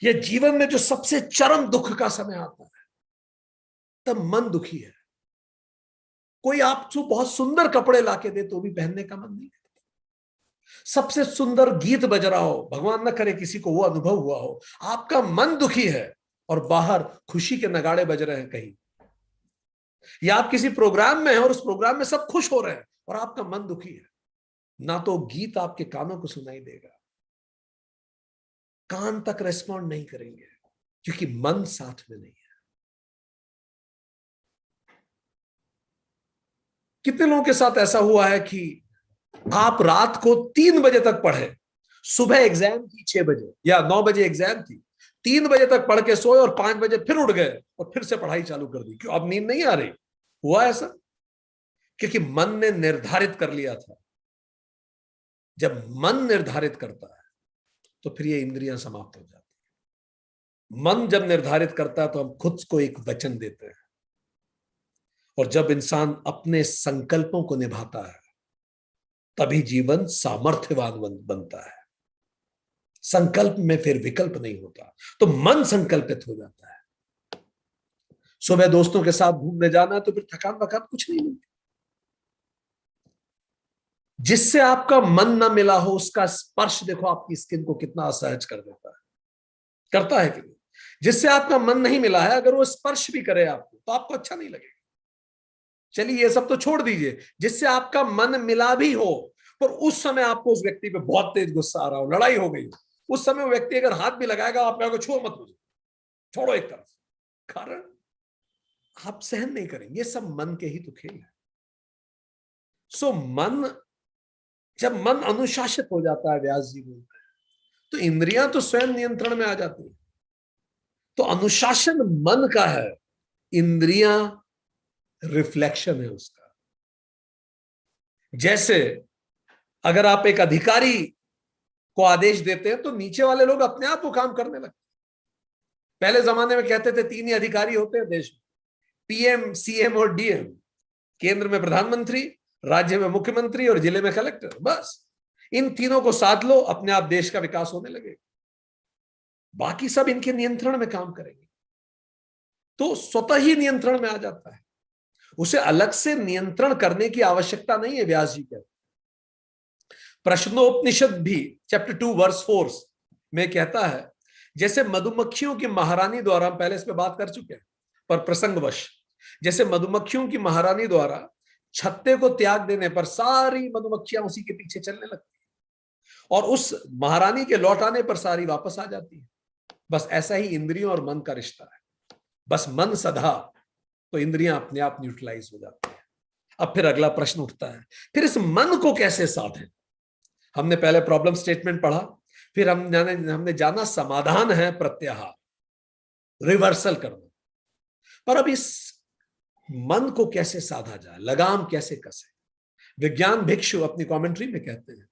यह जीवन में जो सबसे चरम दुख का समय आता है, तब मन दुखी है। कोई आपको बहुत सुंदर कपड़े लाके दे तो भी पहनने का मन नहीं करता। सबसे सुंदर गीत बज रहा हो, भगवान न करे किसी को वो अनुभव हुआ हो, आपका मन दुखी है और बाहर खुशी के नगाड़े बज रहे हैं कहीं, या आप किसी प्रोग्राम में हैं और उस प्रोग्राम में सब खुश हो रहे हैं और आपका मन दुखी है, ना तो गीत आपके कानों को सुनाई देगा, कान तक रेस्पॉन्ड नहीं करेंगे, क्योंकि मन साथ में नहीं है। कितने लोगों के साथ ऐसा हुआ है कि आप रात को 3 बजे तक पढ़े, सुबह एग्जाम थी 6 बजे या 9 बजे एग्जाम थी, 3 बजे तक पढ़ के सोए और 5 बजे फिर उठ गए और फिर से पढ़ाई चालू कर दी, क्यों? अब नींद नहीं आ रही। हुआ ऐसा? क्योंकि मन ने निर्धारित कर लिया था। जब मन निर्धारित करता है तो फिर ये इंद्रियां समाप्त हो जाती है। मन जब निर्धारित करता है तो हम खुद को एक वचन देते हैं, और जब इंसान अपने संकल्पों को निभाता है तभी जीवन सामर्थ्यवान बनता है। संकल्प में फिर विकल्प नहीं होता, तो मन संकल्पित हो जाता है। सुबह दोस्तों के साथ घूमने जाना है तो फिर थकान वकान कुछ नहीं मिलती। जिससे आपका मन ना मिला हो उसका स्पर्श देखो आपकी स्किन को कितना असहज कर देता है, करता है कि नहीं? जिससे आपका मन नहीं मिला है, अगर वो स्पर्श भी करे आपको तो आपको अच्छा नहीं लगेगा। चलिए ये सब तो छोड़ दीजिए, जिससे आपका मन मिला भी हो पर उस समय आपको उस व्यक्ति पे बहुत तेज गुस्सा आ रहा हो, लड़ाई हो गई हो, उस समय वो व्यक्ति अगर हाथ भी लगाएगा आप कहोगे छुओ मत मुझे, छोड़ो एक तरफ, कारण आप सहन नहीं करेंगे। ये सब मन के ही तो खेल है। सो मन, जब मन अनुशासित हो जाता है, व्यास जी बोलते हैं, तो इंद्रियां तो स्वयं नियंत्रण में आ जाती है। तो अनुशासन मन का है, इंद्रियां रिफ्लेक्शन है उसका। जैसे अगर आप एक अधिकारी को आदेश देते हैं तो नीचे वाले लोग अपने आप वो काम करने लगते हैं। पहले जमाने में कहते थे 3 ही अधिकारी होते हैं देश में, पीएम, सीएम और डीएम। केंद्र में प्रधानमंत्री, राज्य में मुख्यमंत्री और जिले में कलेक्टर। बस इन तीनों को साध लो, अपने आप देश का विकास होने लगेगा। बाकी सब इनके नियंत्रण में काम करेंगे, तो स्वतः ही नियंत्रण में आ जाता है। उसे अलग से नियंत्रण करने की आवश्यकता नहीं है। व्यास जी कहते, प्रश्नोपनिषद भी चैप्टर 2 वर्स 4 में कहता है, जैसे मधुमक्खियों की महारानी द्वारा, हम पहले इस पे बात कर चुके हैं पर प्रसंगवश, जैसे मधुमक्खियों की महारानी द्वारा छत्ते को त्याग देने पर सारी मधुमक्खियां उसी के पीछे चलने लगती है और उस महारानी के लौट आने पर सारी वापस आ जाती है। बस ऐसा ही इंद्रियों और मन का रिश्ता है। बस मन सधा तो इंद्रियां अपने आप न्यूट्रलाइज हो जाती है। अब फिर अगला प्रश्न उठता है, फिर इस मन को कैसे साधें? हमने पहले प्रॉब्लम स्टेटमेंट पढ़ा, फिर हमने जाना समाधान है प्रत्याहार, रिवर्सल करना। पर अब इस मन को कैसे साधा जाए, लगाम कैसे कसे? विज्ञान भिक्षु अपनी कमेंट्री में कहते हैं,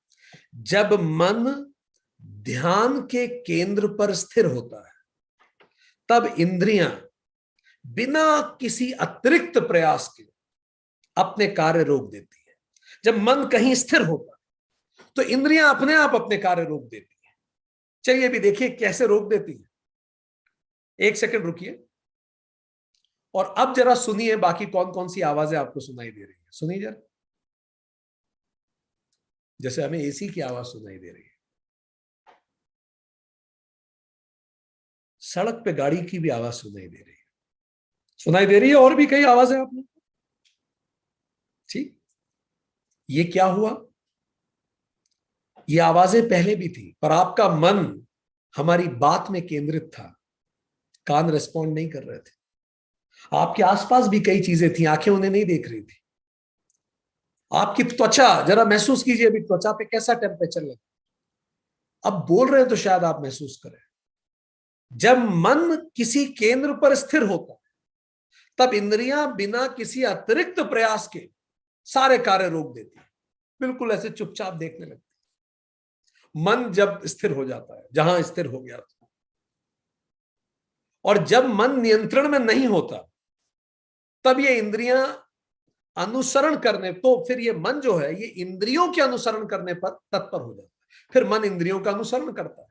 जब मन ध्यान के केंद्र पर स्थिर होता है तब इंद्रियां बिना किसी अतिरिक्त प्रयास के अपने कार्य रोक देती है। जब मन कहीं स्थिर होता है तो इंद्रियां अपने आप अपने कार्य रोक देती है। चलिए भी देखिए कैसे रोक देती है। एक सेकंड रुकिए और अब जरा सुनिए बाकी कौन कौन सी आवाजें आपको सुनाई दे रही है। सुनिए जरा, जैसे हमें एसी की आवाज सुनाई दे रही है, सड़क पे गाड़ी की भी आवाज सुनाई दे रही है, सुनाई दे रही है, और भी कई आवाजें आपने। ठीक, ये क्या हुआ? ये आवाजें पहले भी थी, पर आपका मन हमारी बात में केंद्रित था, कान रिस्पॉन्ड नहीं कर रहे थे। आपके आसपास भी कई चीजें थी, आंखें उन्हें नहीं देख रही थी। आपकी त्वचा, जरा महसूस कीजिए अभी त्वचा पे कैसा टेम्परेचर लगे। अब बोल रहे हैं तो शायद आप महसूस करें। जब मन किसी केंद्र पर स्थिर होता है, तब इंद्रियां बिना किसी अतिरिक्त प्रयास के सारे कार्य रोक देती है, बिल्कुल ऐसे चुपचाप देखने लगती है। मन जब स्थिर हो जाता है, जहां स्थिर हो गया था, और जब मन नियंत्रण में नहीं होता, तब ये इंद्रियां अनुसरण करने, तो फिर ये मन जो है ये इंद्रियों के अनुसरण करने पर तत्पर हो जाता है। फिर मन इंद्रियों का अनुसरण करता है,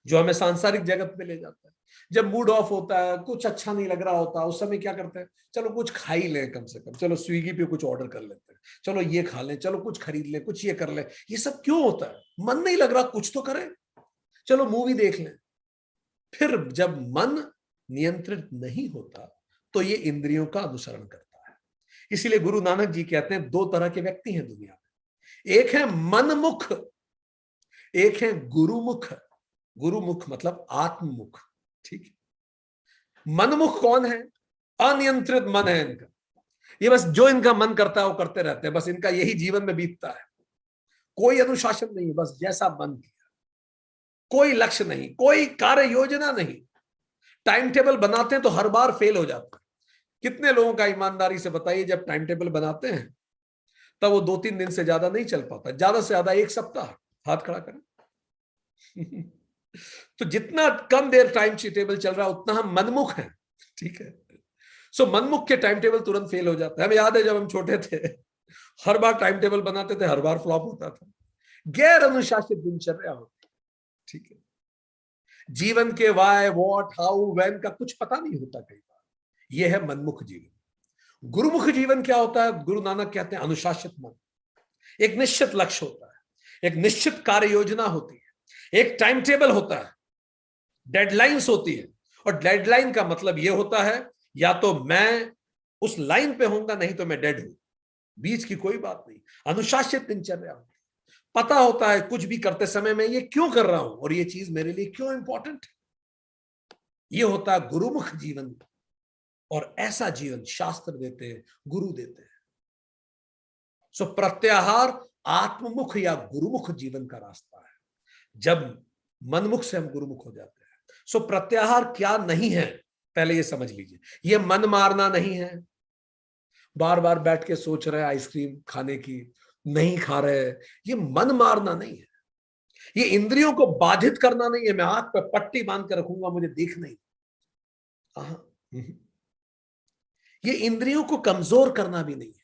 जो हमें सांसारिक जगत में ले जाता है। जब मूड ऑफ होता है, कुछ अच्छा नहीं लग रहा होता, उस समय क्या करते हैं, चलो कुछ खा ही लें, कम से कम चलो स्विगी पे कुछ ऑर्डर कर लेते हैं, चलो ये खा लें, चलो कुछ खरीद लें, कुछ ये कर लें। ये सब क्यों होता है? मन नहीं लग रहा, कुछ तो करें, चलो मूवी देख लें। फिर जब मन नियंत्रित नहीं होता, तो ये इंद्रियों का अनुसरण करता है। इसीलिए गुरु नानक जी कहते हैं, दो तरह के व्यक्ति हैं दुनिया में, एक है मनमुख, एक है गुरुमुख। गुरुमुख मतलब आत्ममुख, ठीक है। मनमुख कौन है? अनियंत्रित मन है इनका, ये बस जो इनका मन करता है वो करते रहते हैं, बस इनका यही जीवन में बीतता है। कोई अनुशासन नहीं है, बस जैसा मन किया, कोई लक्ष्य नहीं, कोई कार्य योजना नहीं। टाइम टेबल बनाते हैं तो हर बार फेल हो जाता है। कितने लोगों का ईमानदारी से बताइए, जब टाइम टेबल बनाते हैं तब वो 2-3 दिन से ज्यादा नहीं चल पाता, ज्यादा से ज्यादा 1 सप्ताह। हाथ खड़ा करें। तो जितना कम देर टाइम टेबल चल रहा है, उतना हम मनमुख हैं, ठीक है। सो मनमुख के टाइम टेबल तुरंत फेल हो जाता है। हमें याद है जब हम छोटे थे, हर बार टाइम टेबल बनाते थे, हर बार फ्लॉप होता था। गैर अनुशासित दिनचर्या होती, ठीक है। जीवन के वाई, वॉट, हाउ, व्हेन का कुछ पता नहीं होता कई बार। यह है मनमुख जीवन। गुरुमुख जीवन क्या होता है? गुरु नानक कहते हैं अनुशासित मन। एक निश्चित लक्ष्य होता है, एक निश्चित कार्य योजना होती है, एक टाइम टेबल होता है, डेडलाइंस होती है। और डेडलाइन का मतलब यह होता है, या तो मैं उस लाइन पे होऊंगा, नहीं तो मैं डेड हूं। बीच की कोई बात नहीं। अनुशासित दिनचर्या होती है, पता होता है कुछ भी करते समय मैं ये क्यों कर रहा हूं और ये चीज मेरे लिए क्यों इंपॉर्टेंट है। ये होता है गुरुमुख जीवन। और ऐसा जीवन शास्त्र देते हैं, गुरु देते हैं। सो प्रत्याहार आत्ममुख या गुरुमुख जीवन का रास्ता है, जब मनमुख से हम गुरुमुख हो जाते हैं। सो प्रत्याहार क्या नहीं है, पहले ये समझ लीजिए। ये मन मारना नहीं है, बार बार बैठ के सोच रहे आइसक्रीम खाने की, नहीं खा रहे, ये मन मारना नहीं है। ये इंद्रियों को बाधित करना नहीं है, मैं आंख पे पट्टी बांध के रखूंगा, मुझे देखना ही। ये इंद्रियों को कमजोर करना भी नहीं है।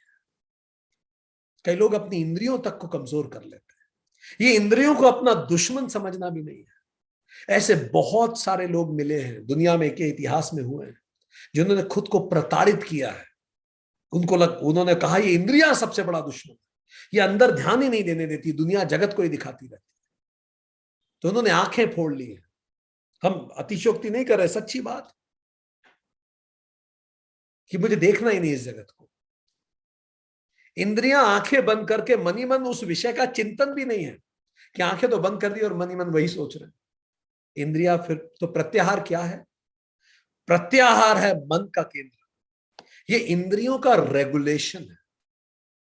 कई लोग अपनी इंद्रियों तक को कमजोर कर लेते हैं। ये इंद्रियों को अपना दुश्मन समझना भी नहीं है। ऐसे बहुत सारे लोग मिले हैं दुनिया में, के इतिहास में हुए हैं, जिन्होंने खुद को प्रताड़ित किया है। उन्होंने कहा ये इंद्रियां सबसे बड़ा दुश्मन, ये अंदर ध्यान ही नहीं देने देती, दुनिया जगत को ही दिखाती रहती। तो उन्होंने आंखें फोड़ ली हैं। हम अतिशयोक्ति नहीं कर रहे, सच्ची बात कि मुझे देखना ही नहीं इस जगत को। इंद्रियां आंखें बंद करके मनी मन उस विषय का चिंतन भी नहीं है, कि आंखें तो बंद कर दी और मनी मन वही सोच रहे हैं। इंद्रिया फिर तो प्रत्याहार क्या है? प्रत्याहार है मन का केंद्र। ये इंद्रियों का रेगुलेशन है,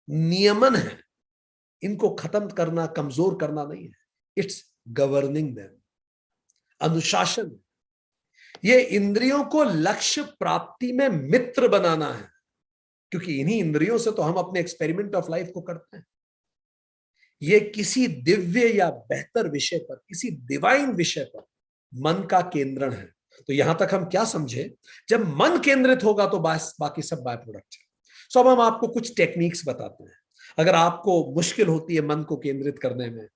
नियमन है। इनको खत्म करना, कमजोर करना नहीं है, इट्स गवर्निंग देम, अनुशासन। ये इंद्रियों को लक्ष्य प्राप्ति में मित्र बनाना है, क्योंकि इन्हीं इंद्रियों से तो हम अपने एक्सपेरिमेंट ऑफ लाइफ को करते हैं। ये किसी दिव्य या बेहतर विषय पर, किसी डिवाइन विषय पर मन का केंद्रण है। तो यहां तक हम क्या समझे, जब मन केंद्रित होगा तो बाकी सब बाय प्रोडक्ट है। सो अब हम आपको कुछ टेक्निक्स बताते हैं। अगर आपको मुश्किल होती है मन को केंद्रित करने में,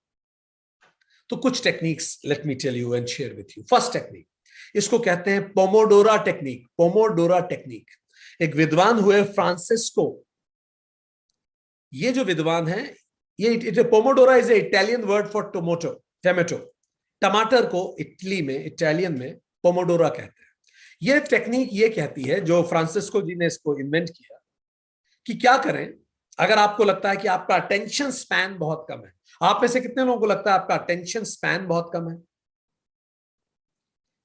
तो कुछ techniques let me tell you and share with you. First technique, इसको कहते हैं पोमोडोरा टेक्निक। पोमोडोरा टेक्निक, एक विद्वान हुए फ्रांसिस्को। ये जो विद्वान है, ये pomodoro is a Italian word for tomato. टमाटर को इटली में, इटालियन में पोमोडोरा कहते हैं। ये टेक्निक ये कहती है, जो फ्रांसिस्को जी ने इसको इन्वेंट किया, कि क्या करें अगर आपको लगता है कि आपका अटेंशन स्पैन बहुत कम है, आप में से कितने लोगों को लगता है आपका अटेंशन स्पैन बहुत कम है?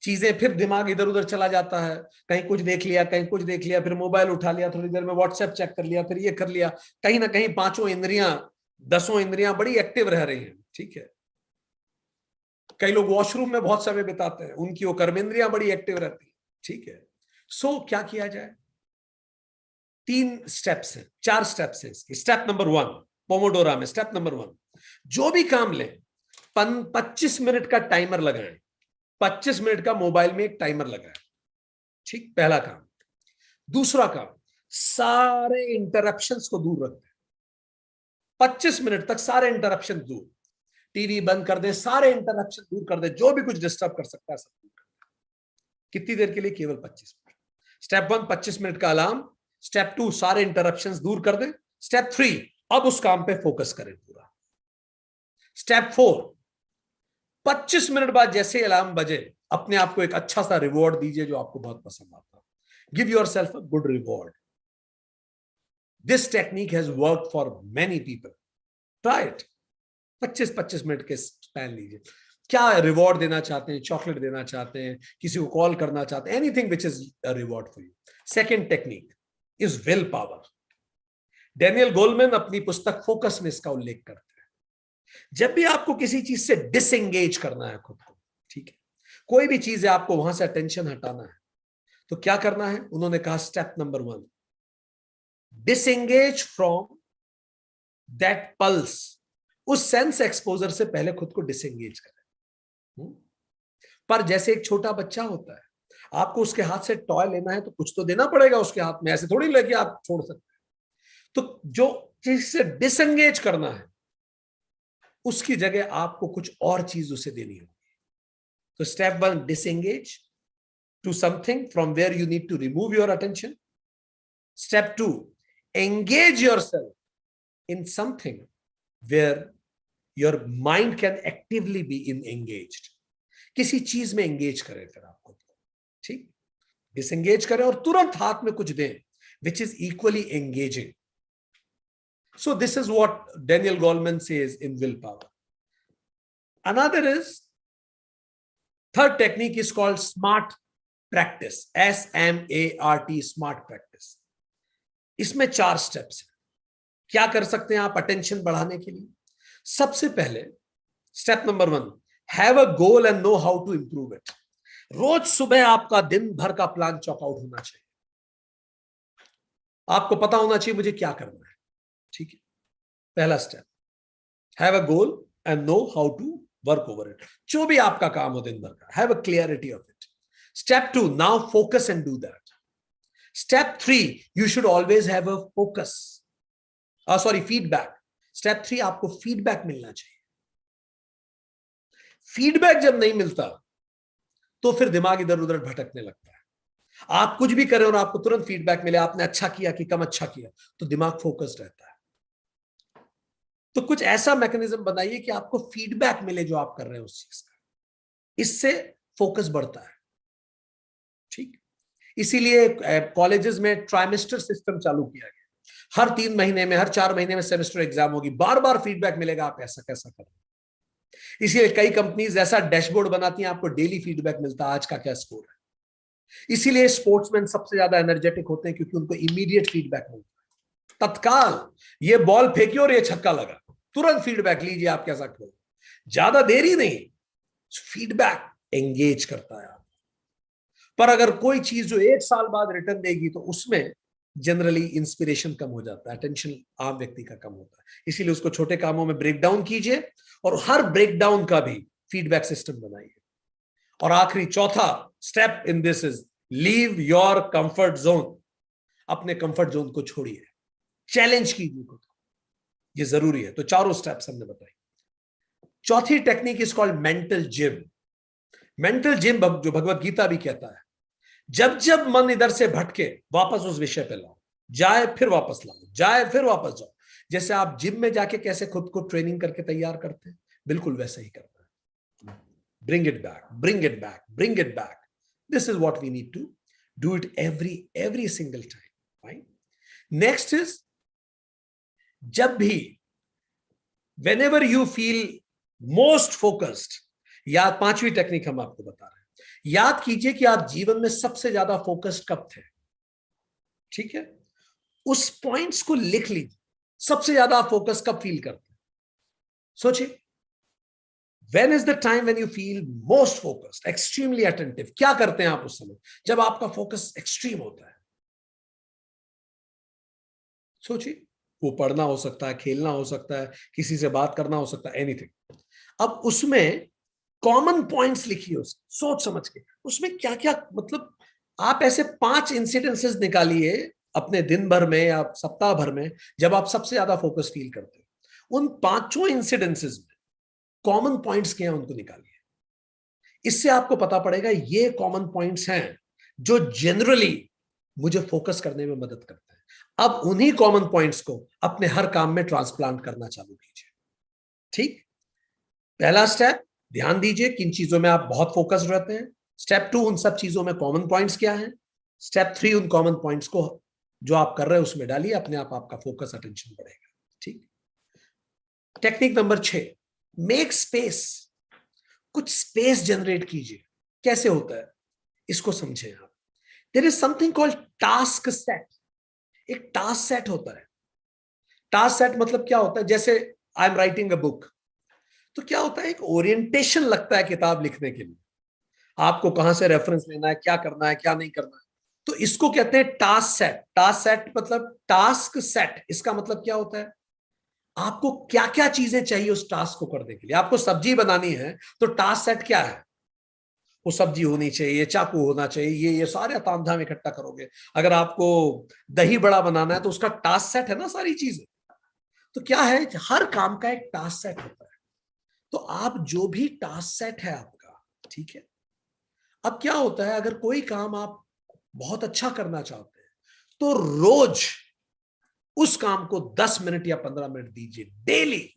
चीजें फिर दिमाग इधर उधर चला जाता है, कहीं कुछ देख लिया, कहीं कुछ देख लिया, फिर मोबाइल उठा लिया, थोड़ी देर में व्हाट्सएप चेक कर लिया, फिर ये कर लिया। कहीं ना कहीं पांचों इंद्रियां, दसों इंद्रियां बड़ी एक्टिव रह रही हैं, ठीक है। कई लोग वॉशरूम में बहुत समय बिताते हैं, उनकी वो कर्मेंद्रियां बड़ी एक्टिव रहती है, ठीक है। सो क्या किया जाए? 3 स्टेप्स हैं, 4 स्टेप्स हैं इसकी। स्टेप नंबर 1, पोमोडोरा में स्टेप नंबर 1, जो भी काम लें 25 मिनट का टाइमर लगाएं। 25 मिनट का मोबाइल में एक टाइमर लगाएं, ठीक, पहला काम। दूसरा काम, सारे इंटरप्शंस को दूर रख दें। 25 मिनट तक सारे इंटरप्शन दूर, टीवी बंद कर दें, सारे इंटरप्शन दूर कर दें, जो भी कुछ डिस्टर्ब कर सकता है सब दूर कर दें। कितनी देर के लिए? केवल 25 मिनट। स्टेप 1, 25 मिनट का अलार्म। स्टेप 2, सारे इंटरप्शंस दूर कर दें। स्टेप 3, अब उस काम पे फोकस करें पूरा। स्टेप 4, 25 मिनट बाद जैसे अलार्म बजे, अपने आप को एक अच्छा सा रिवॉर्ड दीजिए जो आपको बहुत पसंद आता है। Give yourself a good reward. This technique has worked for many people, try it. 25-25 minute के स्पैन लीजिए। क्या रिवॉर्ड देना चाहते हैं? चॉकलेट देना चाहते हैं, किसी को कॉल करना चाहते हैं, anything which is a reward for you. Second technique is will power. Daniel Goleman अपनी पुस्तक फोकस में इसका उल्लेख करते हैं। जब भी आपको किसी चीज से डिसएंगेज करना है खुद को, ठीक है, कोई भी चीज है आपको वहां से अटेंशन हटाना है, तो क्या करना है? उन्होंने कहा step number 1, disengage from that pulse. उस सेंस एक्सपोजर से पहले खुद को डिसएंगेज करें। पर जैसे एक छोटा बच्चा होता है, आपको उसके हाथ से टॉय लेना है तो कुछ तो देना पड़ेगा उसके हाथ में, ऐसे थोड़ी लेके आप छोड़ सकते हैं। तो जो चीज से डिसएंगेज करना है, उसकी जगह आपको कुछ और चीज उसे देनी होगी। तो step 1, disengage to something from where you need to remove your attention. Step 2, engage yourself in something where your mind can actively be engaged. किसी चीज में एंगेज करें फिर आप खुद को, ठीक, डिसएंगेज करें और तुरंत हाथ में कुछ दें which is equally engaging. So this is what Daniel Goleman says in willpower. Another is, third technique is called smart practice, SMART, smart practice. इसमें 4 स्टेप्स हैं। क्या कर सकते हैं आप अटेंशन बढ़ाने के लिए? सबसे पहले step number 1, have a goal and know how to improve it. रोज सुबह आपका दिन भर का प्लान चॉकआउट होना चाहिए। आपको पता होना चाहिए मुझे क्या करना है, ठीक है। पहला step, have a goal and know how to work over it. जो भी आपका काम हो दिन भर का, have a clarity of it. Step 2, now focus and do that. Step 3, you should always have a focus, feedback. Step 3, आपको feedback मिलना चाहिए। फीडबैक जब नहीं मिलता तो फिर दिमाग इधर उधर भटकने लगता है। आप कुछ भी करें और आपको तुरंत फीडबैक मिले, आपने अच्छा किया कि कम अच्छा किया, तो दिमाग फोकस्ड रहता है। तो कुछ ऐसा मैकेनिज्म बनाइए कि आपको फीडबैक मिले जो आप कर रहे हैं उस चीज का, इससे फोकस बढ़ता है, ठीक। इसीलिए कॉलेजेस में ट्राइमेस्टर सिस्टम चालू किया गया। हर 3 महीने में, हर 4 महीने में सेमेस्टर एग्जाम होगी, बार बार फीडबैक मिलेगा आप ऐसा कैसा कर रहे हैं। इसीलिए कई कंपनीज ऐसा डैशबोर्ड बनाती हैं, आपको डेली फीडबैक मिलता है आज का क्या स्कोर है। इसीलिए स्पोर्ट्समैन सबसे ज्यादा एनर्जेटिक होते हैं, क्योंकि उनको इमीडिएट फीडबैक मिलता है। तत्काल ये बॉल फेंकी और ये छक्का लगा, तुरंत फीडबैक लीजिए आप कैसा खेल, ज्यादा देरी नहीं। फीडबैक एंगेज करता है आप। पर अगर कोई चीज जो 1 साल बाद रिटर्न देगी तो उसमें जनरली इंस्पिरेशन कम हो जाता है, अटेंशन आम व्यक्ति का कम होता है। इसीलिए उसको छोटे कामों में ब्रेक डाउन कीजिए और हर ब्रेक डाउन का भी फीडबैक सिस्टम बनाइए। और आखिरी चौथा step in this is leave your comfort zone. अपने कंफर्ट जोन को छोड़िए, चैलेंज कीजिए खुद को, ये जरूरी है। तो चारों स्टेप्स हमने बताई। चौथी technique is called mental gym. Mental gym जो भगवत गीता भी कहता है, जब जब मन इधर से भटके वापस उस विषय पे लाओ, जाए फिर वापस लाओ, जाए फिर वापस जाओ। जैसे आप जिम में जाके कैसे खुद को ट्रेनिंग करके तैयार करते हैं, बिल्कुल वैसा ही करना है। Bring it back, bring it back, bring it back. This is what we need to do it every single time. Right? Next is, जब भी Whenever you feel most focused, या पांचवी टेक्निक हम आपको बता रहे हैं, याद कीजिए कि आप जीवन में सबसे ज्यादा फोकस्ड कब थे, ठीक है? उस पॉइंट्स को लिख लीजिए, सबसे ज्यादा आप फोकस कब फील करते हैं, सोचिए। When is the time when you feel most focused, extremely attentive? क्या करते हैं आप उस समय जब आपका फोकस एक्सट्रीम होता है? सोचिए, वो पढ़ना हो सकता है, खेलना हो सकता है, किसी से बात करना हो सकता है, एनीथिंग। अब उसमें कॉमन पॉइंट्स लिखिए, सोच समझ के उसमें क्या क्या, मतलब आप ऐसे 5 इंसिडेंसेस निकालिए अपने दिन भर में या सप्ताह भर में जब आप सबसे ज्यादा फोकस फील करते हो। उन 5 इंसिडेंसेस में कॉमन पॉइंट्स क्या हैं उनको निकालिए। इससे आपको पता पड़ेगा ये कॉमन पॉइंट्स हैं जो जनरली मुझे फोकस करने में मदद करते हैं। अब उन्हीं कॉमन पॉइंट्स को अपने हर काम में ट्रांसप्लांट करना चालू कीजिए, ठीक? पहला स्टेप, ध्यान दीजिए किन चीजों में आप बहुत फोकस्ड रहते हैं। स्टेप 2, उन सब चीजों में कॉमन पॉइंट्स क्या हैं। स्टेप 3, उन कॉमन पॉइंट्स को जो आप कर रहे हैं उसमें डालिए, अपने आप आपका फोकस अटेंशन बढ़ेगा, ठीक? Technique number 6, make space. कुछ स्पेस जनरेट कीजिए। कैसे होता है इसको समझें आप। There is something called task set. एक टास्क सेट होता है। टास्क सेट मतलब क्या होता है, जैसे I am writing a book, तो क्या होता है, एक ओरिएंटेशन लगता है किताब लिखने के लिए, आपको कहां से रेफरेंस लेना है, क्या करना है, क्या नहीं करना है। तो इसको कहते हैं टास्क सेट। टास्क सेट मतलब टास्क सेट, इसका मतलब क्या होता है, आपको क्या क्या चीजें चाहिए उस टास्क को करने के लिए। आपको सब्जी बनानी है तो टास्क सेट क्या है, वो सब्जी होनी चाहिए, चाकू होना चाहिए, ये सारे तामझाम इकट्ठा करोगे। अगर आपको दही बड़ा बनाना है तो उसका टास्क सेट है ना, सारी चीजें। तो क्या है, हर काम का एक टास्क सेट होता है। तो आप जो भी टास्क सेट है आपका, ठीक है। अब क्या होता है, अगर कोई काम आप बहुत अच्छा करना चाहते हैं तो रोज उस काम को 10 मिनट या 15 मिनट दीजिए डेली।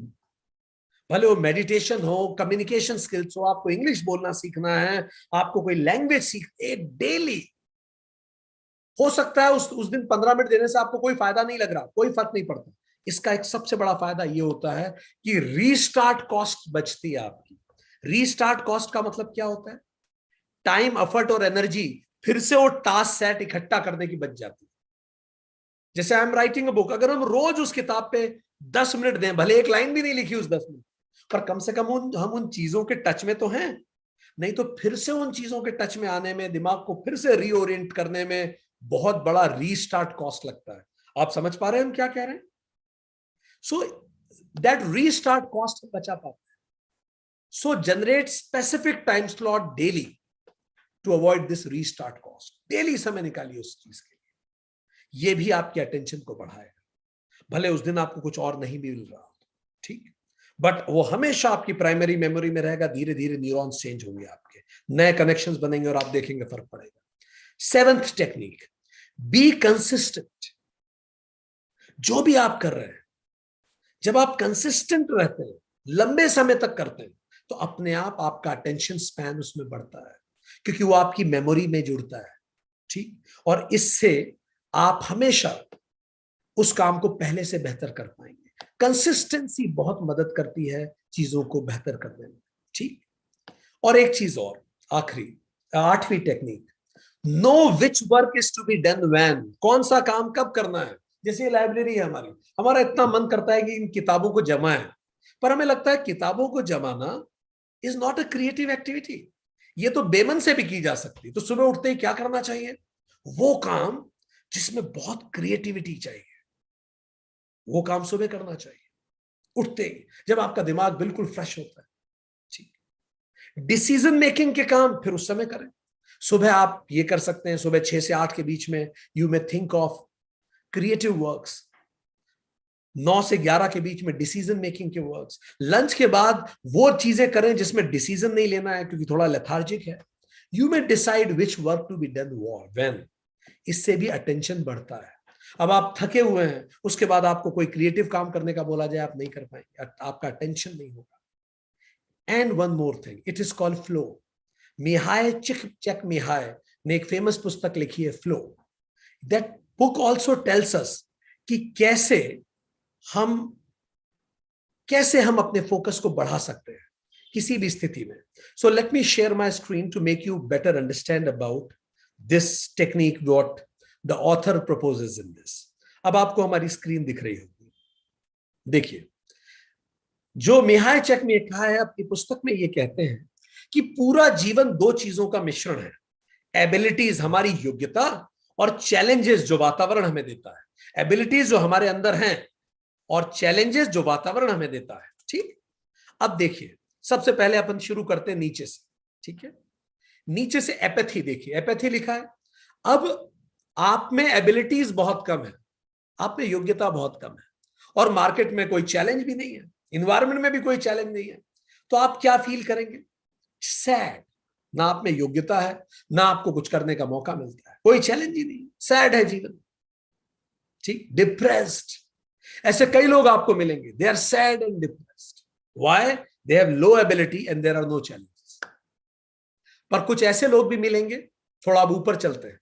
भले वो मेडिटेशन हो, कम्युनिकेशन स्किल्स हो, आपको इंग्लिश बोलना सीखना है, आपको कोई लैंग्वेज सीख, एक डेली। हो सकता है उस दिन 15 मिनट देने से आपको कोई फायदा नहीं लग रहा, कोई फर्क नहीं पड़ता। इसका एक सबसे बड़ा फायदा ये होता है कि रीस्टार्ट कॉस्ट बचती है आपकी। रीस्टार्ट कॉस्ट का मतलब क्या होता है, टाइम, एफर्ट और एनर्जी फिर से वो टास्क सेट इकट्ठा करने की बच जाती है। जैसे I am writing a book, अगर हम रोज उस किताब पे 10 मिनट दें, भले एक लाइन भी नहीं लिखी उस 10 मिनट, पर कम से कम हम उन चीजों के टच में तो हैं। नहीं तो फिर से उन चीजों के टच में आने में, दिमाग को फिर से रीओरिएंट करने में बहुत बड़ा रीस्टार्ट कॉस्ट लगता है। आप समझ पा रहे हैं हम क्या कह रहे हैं? सो दैट रीस्टार्ट कॉस्ट बचा पाते हैं। So generate specific time slot daily to avoid this restart cost. Daily समय निकालिए उस चीज के लिए, ये भी आपकी अटेंशन को बढ़ाएगा। भले उस दिन आपको कुछ और नहीं भी मिल रहा, ठीक, बट वो हमेशा आपकी प्राइमरी मेमोरी में रहेगा। धीरे धीरे न्यूरॉन्स चेंज होंगे, आपके नए कनेक्शंस बनेंगे और आप देखेंगे फर्क पड़ेगा। 7th technique, be consistent. जो भी आप कर रहे हैं, जब आप कंसिस्टेंट रहते हैं, लंबे समय तक करते हैं, तो अपने आप आपका अटेंशन स्पैन उसमें बढ़ता है, क्योंकि वो आपकी मेमोरी में जुड़ता है, ठीक। और इससे आप हमेशा उस काम को पहले से बेहतर कर पाएंगे। कंसिस्टेंसी बहुत मदद करती है चीजों को बेहतर करने में, ठीक। और एक चीज और, आखिरी 8वीं technique, know which work is to be done when. कौन सा काम कब करना है। जैसे ये लाइब्रेरी है हमारी, हमारा इतना मन करता है कि इन किताबों को जमाएं, पर हमें लगता है किताबों को जमाना is not a creative activity, ये तो बेमन से भी की जा सकती। तो सुबह उठते ही क्या करना चाहिए, वो काम जिसमें बहुत क्रिएटिविटी चाहिए, वो काम सुबह करना चाहिए, उठते ही, जब आपका दिमाग बिल्कुल फ्रेश होता है, ठीक। डिसीजन मेकिंग के काम फिर उस समय करें। सुबह आप ये कर सकते हैं, सुबह 6 से 8 के बीच में you may think of creative works. 9 से 11 के बीच में डिसीजन मेकिंग के वर्क्स। लंच के बाद वो चीजें करें जिसमें डिसीजन नहीं लेना है, क्योंकि थोड़ा लेथार्जिक है। You may decide which work to be done when. इससे भी अटेंशन बढ़ता है। अब आप थके हुए हैं, उसके बाद आपको कोई क्रिएटिव काम करने का बोला जाए, आप नहीं कर पाएंगे, आपका अटेंशन नहीं होगा। And one more thing, it is called flow. Mihaly चेक मिहाय ने एक फेमस पुस्तक लिखी है, flow. That book also tells us कि कैसे हम कैसे हम अपने फोकस को बढ़ा सकते हैं किसी भी स्थिति में. So let me share my screen to make you better understand about this technique what the author proposes in this. अब आपको हमारी स्क्रीन दिख रही होगी. देखिए, जो मिहाई चेक ने कहा है अपनी पुस्तक में, ये कहते हैं कि पूरा जीवन दो चीजों का मिश्रण है. एबिलिटीज, हमारी योग्यता, और चैलेंजेस जो वातावरण हमें देता है. एबिलिटीज जो हमारे अंदर हैं और चैलेंजेस जो वातावरण हमें देता है. ठीक. अब देखिए, सबसे पहले अपन शुरू करते हैं नीचे से. ठीक है, नीचे से एपैथी. देखिए, एपैथी लिखा है. अब आप में एबिलिटीज बहुत कम है, आप में योग्यता बहुत कम है, और मार्केट में कोई चैलेंज भी नहीं है, इन्वायरमेंट में भी कोई चैलेंज नहीं है. तो आप क्या फील करेंगे? सैड. ना आप में योग्यता है, ना आपको कुछ करने का मौका मिलता है, कोई चैलेंज ही नहीं, सैड है जीवन. ठीक. डिप्रेस्ड. ऐसे कई लोग आपको मिलेंगे, they are sad and depressed. Why? They have low ability and there are no challenges. पर कुछ ऐसे लोग भी मिलेंगे, थोड़ा अब ऊपर चलते हैं,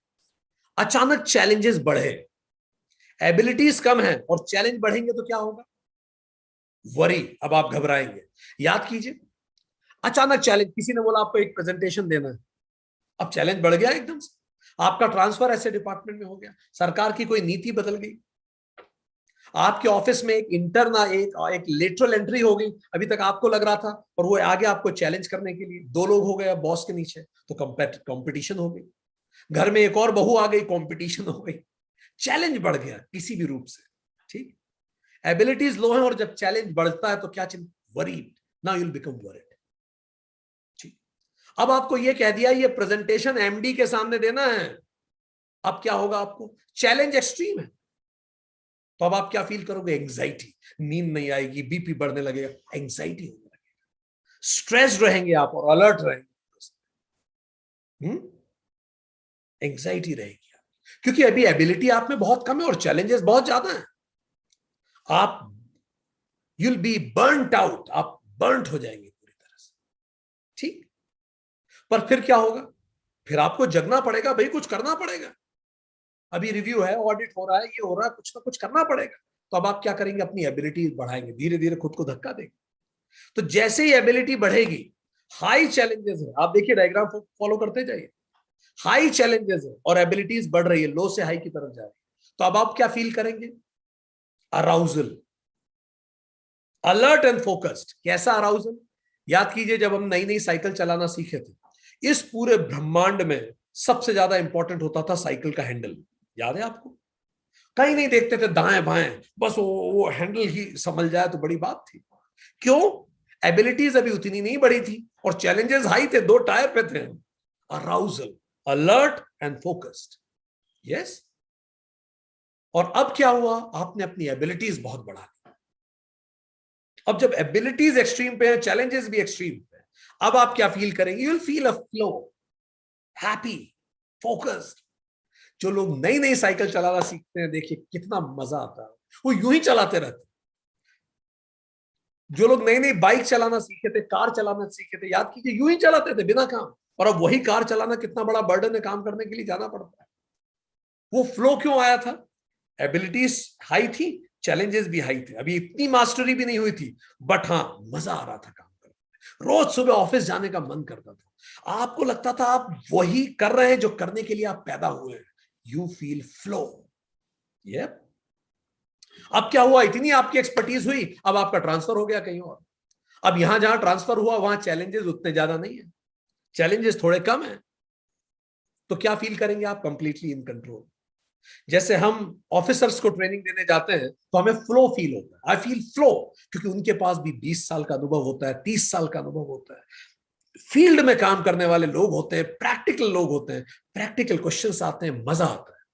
अचानक चैलेंजेस बढ़े, एबिलिटीज कम है और चैलेंज बढ़ेंगे तो क्या होगा? वरी. अब आप घबराएंगे. याद कीजिए, अचानक चैलेंज, किसी ने बोला आपको एक प्रेजेंटेशन देना है, अब चैलेंज बढ़ गया एकदम से. आपका ट्रांसफर ऐसे डिपार्टमेंट में हो गया, सरकार की कोई नीति बदल गई, आपके ऑफिस में एक इंटर्न, एक लेटरल एंट्री हो गई, अभी तक आपको लग रहा था, और वो आगे आपको चैलेंज करने के लिए दो लोग हो गए बॉस के नीचे, तो कंपटीशन हो गई. घर में एक और बहू आ गई, कंपटीशन हो गई, चैलेंज बढ़ गया किसी भी रूप से. ठीक. एबिलिटीज लो है और जब चैलेंज बढ़ता है तो क्या चिंता? Worried. Now you will become worried. ठीक. अब आपको ये कह दिया ये प्रेजेंटेशन एमडी के सामने देना है, अब क्या होगा? आपको चैलेंज एक्सट्रीम है, तो अब आप क्या फील करोगे? एंग्जाइटी. नींद नहीं आएगी, बीपी बढ़ने लगेगा, एंग्जाइटी होने लगेगा, स्ट्रेस रहेंगे आप और अलर्ट रहेंगे. एंग्जाइटी रहेगी आप, क्योंकि अभी एबिलिटी आप में बहुत कम है और चैलेंजेस बहुत ज्यादा हैं. आप you will be burned out, आप बर्नड हो जाएंगे पूरी तरह से. ठीक. पर फिर क्या होगा? फिर आपको जगना पड़ेगा भाई, कुछ करना पड़ेगा. अभी रिव्यू है, ऑडिट हो रहा है, ये हो रहा है, कुछ ना कुछ करना पड़ेगा. तो अब आप क्या करेंगे? अपनी एबिलिटी बढ़ाएंगे, धीरे धीरे खुद को धक्का देंगे. तो जैसे ही एबिलिटी बढ़ेगी, हाई चैलेंजेस है, आप देखिए डायग्राम फॉलो करते जाइए, हाई चैलेंजेस है और एबिलिटीज बढ़ रही है, लो से हाई की तरफ जा रही है. तो अब आप क्या फील करेंगे? Arousal, alert and focused. कैसा अराउजल? याद कीजिए, जब हम नई नई साइकिल चलाना सीखे थे, इस पूरे ब्रह्मांड में सबसे ज्यादा इंपॉर्टेंट होता था साइकिल का हैंडल. याद है आपको? कहीं नहीं देखते थे दाएं बाएं, बस वो हैंडल ही संभल जाए तो बड़ी बात थी. क्यों? एबिलिटीज अभी उतनी नहीं बढ़ी थी और चैलेंजेस हाई थे, दो टायर पे थे. Arousal, alert and focused. Yes. और अब क्या हुआ? आपने अपनी एबिलिटीज बहुत बढ़ा दी. अब जब एबिलिटीज एक्सट्रीम पे है, चैलेंजेस भी एक्सट्रीम पे है, अब आप क्या फील करेंगे? You will feel a flow, happy, focused. जो लोग नई नई साइकिल चलाना सीखते हैं, देखिए कितना मजा आता है, वो यूं ही चलाते रहते. जो लोग नई नई बाइक चलाना सीखे थे, कार चलाना सीखे थे, याद कीजिए यूं ही चलाते थे बिना काम, और अब वही कार चलाना कितना बड़ा बर्डन है, काम करने के लिए जाना पड़ता है. वो फ्लो क्यों आया था? एबिलिटीज हाई थी, चैलेंजेस भी हाई थे, अभी इतनी मास्टरी भी नहीं हुई थी, बट हाँ मजा आ रहा था काम करने में. रोज सुबह ऑफिस जाने का मन करता था, आपको लगता था आप वही कर रहे हैं जो करने के लिए आप पैदा हुए हैं. You feel flow. ये अब क्या हुआ? इतनी आपकी एक्सपर्टीज हुई, अब आपका ट्रांसफर हो गया कहीं और. अब यहां जहां ट्रांसफर हुआ वहां चैलेंजेस उतने ज्यादा नहीं है, चैलेंजेस थोड़े कम है. तो क्या फील करेंगे आप? Completely in control. जैसे हम ऑफिसर्स को ट्रेनिंग देने जाते हैं तो हमें फ्लो फील होता है, आई फील फ्लो, क्योंकि उनके पास भी 20 साल का अनुभव होता है, 30 साल का अनुभव होता है, फील्ड में काम करने वाले लोग होते हैं, प्रैक्टिकल लोग होते हैं, प्रैक्टिकल क्वेश्चंस आते हैं, मजा आता है.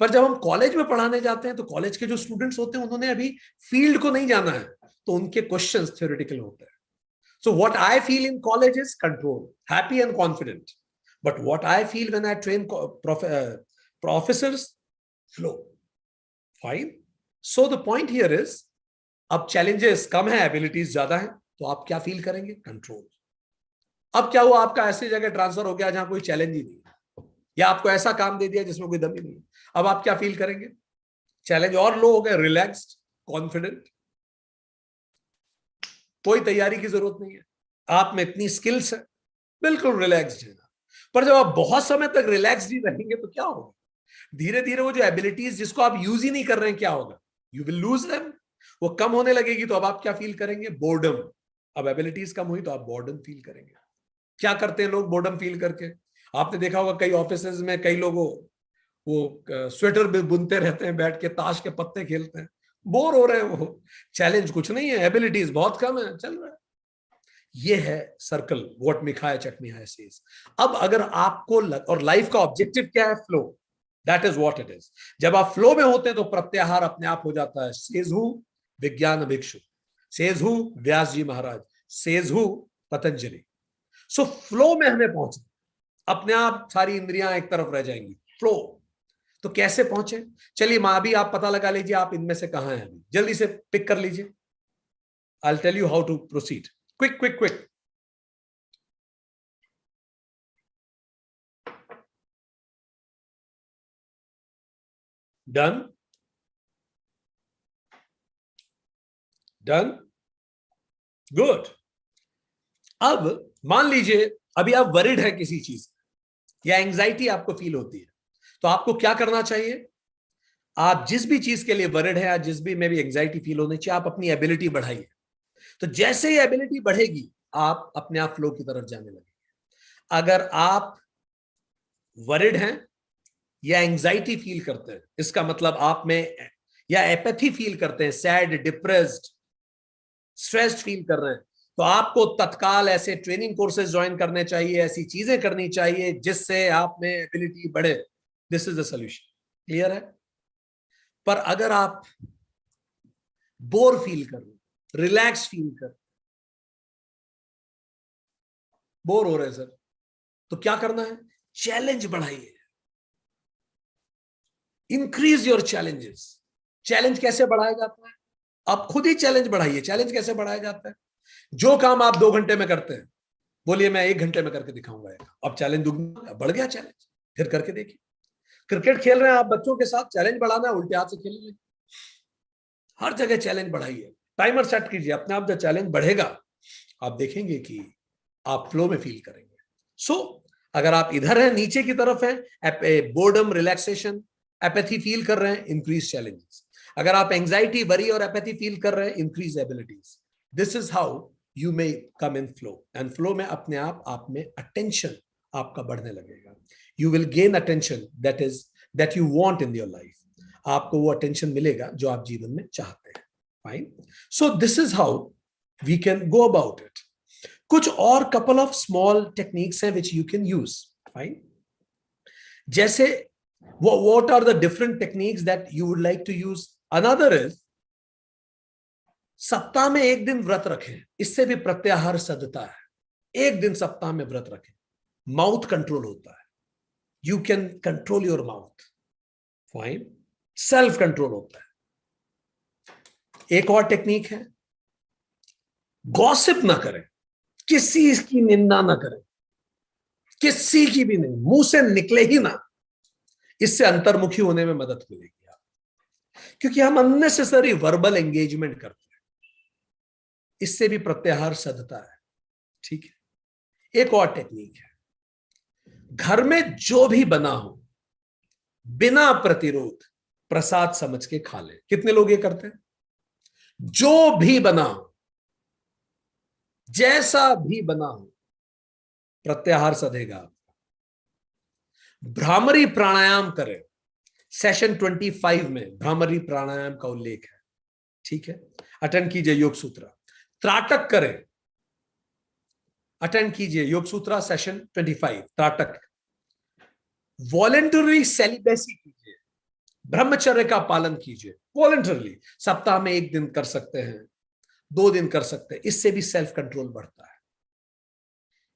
पर जब हम कॉलेज में पढ़ाने जाते हैं तो कॉलेज के जो स्टूडेंट्स होते हैं उन्होंने अभी फील्ड को नहीं जाना है, तो उनके क्वेश्चंस थ्योरेटिकल होते हैं. So what I feel in college is control, happy and confident. But what I feel when I train officers, flow. Fine. So the point here is, अब चैलेंजेस कम है, एबिलिटीज ज्यादा है, तो आप क्या फील करेंगे? कंट्रोल. अब क्या हुआ? आपका ऐसी जगह ट्रांसफर हो गया जहां कोई चैलेंज ही नहीं, या आपको ऐसा काम दे दिया जिसमें कोई दम ही नहीं. अब आप क्या फील करेंगे? चैलेंज और लो हो गए, रिलैक्स्ड, कॉन्फिडेंट. कोई तैयारी की जरूरत नहीं है, आप में इतनी स्किल्स है, बिल्कुल रिलैक्स्ड है। पर जब आप बहुत समय तक रिलैक्स्ड ही रहेंगे तो क्या होगा, धीरे धीरे वो जो एबिलिटीज जिसको आप यूज ही नहीं कर रहे हैं, क्या होगा, यू विल लूज देम, वो कम होने लगेगी। तो अब आप क्या फील करेंगे, बोर्डम। अब एबिलिटीज कम हुई तो आप बोर्डम फील करेंगे। क्या करते हैं लोग बोर्डम फील करके, आपने देखा होगा कई ऑफिसेज में कई लोगों वो स्वेटर बुनते रहते हैं, बैठ के ताश के पत्ते खेलते हैं, बोर हो रहे हैं वो, चैलेंज कुछ नहीं है, एबिलिटीज बहुत कम है, चल रहा है। ये है सर्कल, व्हाट मिखाया चटमिहाय सेज। अब अगर आपको और लाइफ का ऑब्जेक्टिव क्या है, flow, that is what it is. जब आप फ्लो में होते हैं तो प्रत्याहार अपने आप हो जाता है। Says who Vijnana Bhikshu, says who Vyas ji Maharaj, says who Patanjali. So flow में हमें पहुंचना, अपने आप सारी इंद्रियां एक तरफ रह जाएंगी, फ्लो। तो कैसे पहुंचे, चलिए मां भी आप पता लगा लीजिए आप इनमें से कहां हैं, अभी जल्दी से पिक कर लीजिए। I will tell you how to proceed, quick quick quick. Done, done, good. अब मान लीजिए अभी आप वरिड है किसी चीज या एंजाइटी आपको फील होती है, तो आपको क्या करना चाहिए, आप जिस भी चीज के लिए वरिड है या जिस भी में भी एंजाइटी फील होनी चाहिए, आप अपनी एबिलिटी बढ़ाइए। तो जैसे ही एबिलिटी बढ़ेगी आप अपने आप फ्लो की तरफ जाने लगेंगे। अगर आप वरिड हैं या एंजाइटी फील करते हैं, इसका मतलब आप में, या एपैथी फील करते हैं, सैड, डिप्रेस्ड, स्ट्रेस्ड फील कर रहे हैं, तो आपको तत्काल ऐसे ट्रेनिंग कोर्सेज ज्वाइन करने चाहिए, ऐसी चीजें करनी चाहिए जिससे आप में एबिलिटी बढ़े। This is the solution, clear है। पर अगर आप बोर फील कर रहे, रिलैक्स फील कर, बोर हो रहे सर, तो क्या करना है, चैलेंज बढ़ाइए, इंक्रीज योर चैलेंजेस। चैलेंज कैसे बढ़ाया जाता है, आप खुद ही चैलेंज बढ़ाइए। चैलेंज कैसे बढ़ाया जाता है, जो काम आप 2 घंटे में करते हैं, बोलिए मैं 1 घंटे में करके दिखाऊंगा, अब चैलेंज दुगना बढ़ गया, चैलेंज फिर करके देखिए। क्रिकेट खेल रहे हैं आप बच्चों के साथ, चैलेंज बढ़ाना है, उल्टे हाथ से खेलिए, हर जगह चैलेंज बढ़ाइए, टाइमर सेट कीजिए, अपने आप जब चैलेंज बढ़ेगा आप देखेंगे कि आप फ्लो में फील करेंगे। अगर आप इधर हैं, नीचे की तरफ हैं, बोर्डम, रिलैक्सेशन, एपैथी फील कर रहे हैं, इंक्रीज चैलेंजेस। अगर आप एंजाइटी, वरी और एपैथी फील कर रहे हैं, increase abilities. This is how you may come in flow. And flow में अपने आप में अटेंशन आपका बढ़ने लगेगा। You will gain attention that you want in your life. आपको वो अटेंशन मिलेगा जो आप जीवन में चाहते हैं। Fine, so this is how we can go about it. कुछ और कपल ऑफ स्मॉल टेक्निक्स हैं which you can use. Fine, जैसे what are the different techniques that you would like to use? Another is, सप्ताह में एक दिन व्रत रखें, इससे भी प्रत्याहार सदता है। एक दिन सप्ताह में व्रत रखें, माउथ कंट्रोल होता है, you can control your mouth. Fine, self control होता है। एक और टेक्निक है, गॉसिप ना करें, किसी की निंदा ना करें, किसी की भी नहीं, मुंह से निकले ही ना। इससे अंतर्मुखी होने में मदद मिलेगी आप, क्योंकि हम अननेसेसरी वर्बल एंगेजमेंट करते हैं, इससे भी प्रत्याहार सधता है। ठीक है, एक और टेक्निक है, घर में जो भी बना हो बिना प्रतिरोध प्रसाद समझ के खा ले। कितने लोग ये करते हैं, जो भी बना हो, जैसा भी बना हो, प्रत्याहार सधेगा। भ्रामरी प्राणायाम करें, सेशन 25 में भ्रामरी प्राणायाम का उल्लेख है। ठीक है, अटेंड कीजिए योग सूत्रा। त्राटक करें, अटेंड कीजिए योग सूत्रा सेशन 25 त्राटक। वॉलेंटरी सेलिबेसी कीजिए, ब्रह्मचर्य का पालन कीजिए वॉलेंटरली। सप्ताह में 1 दिन कर सकते हैं, 2 दिन कर सकते हैं, इससे भी सेल्फ कंट्रोल बढ़ता है।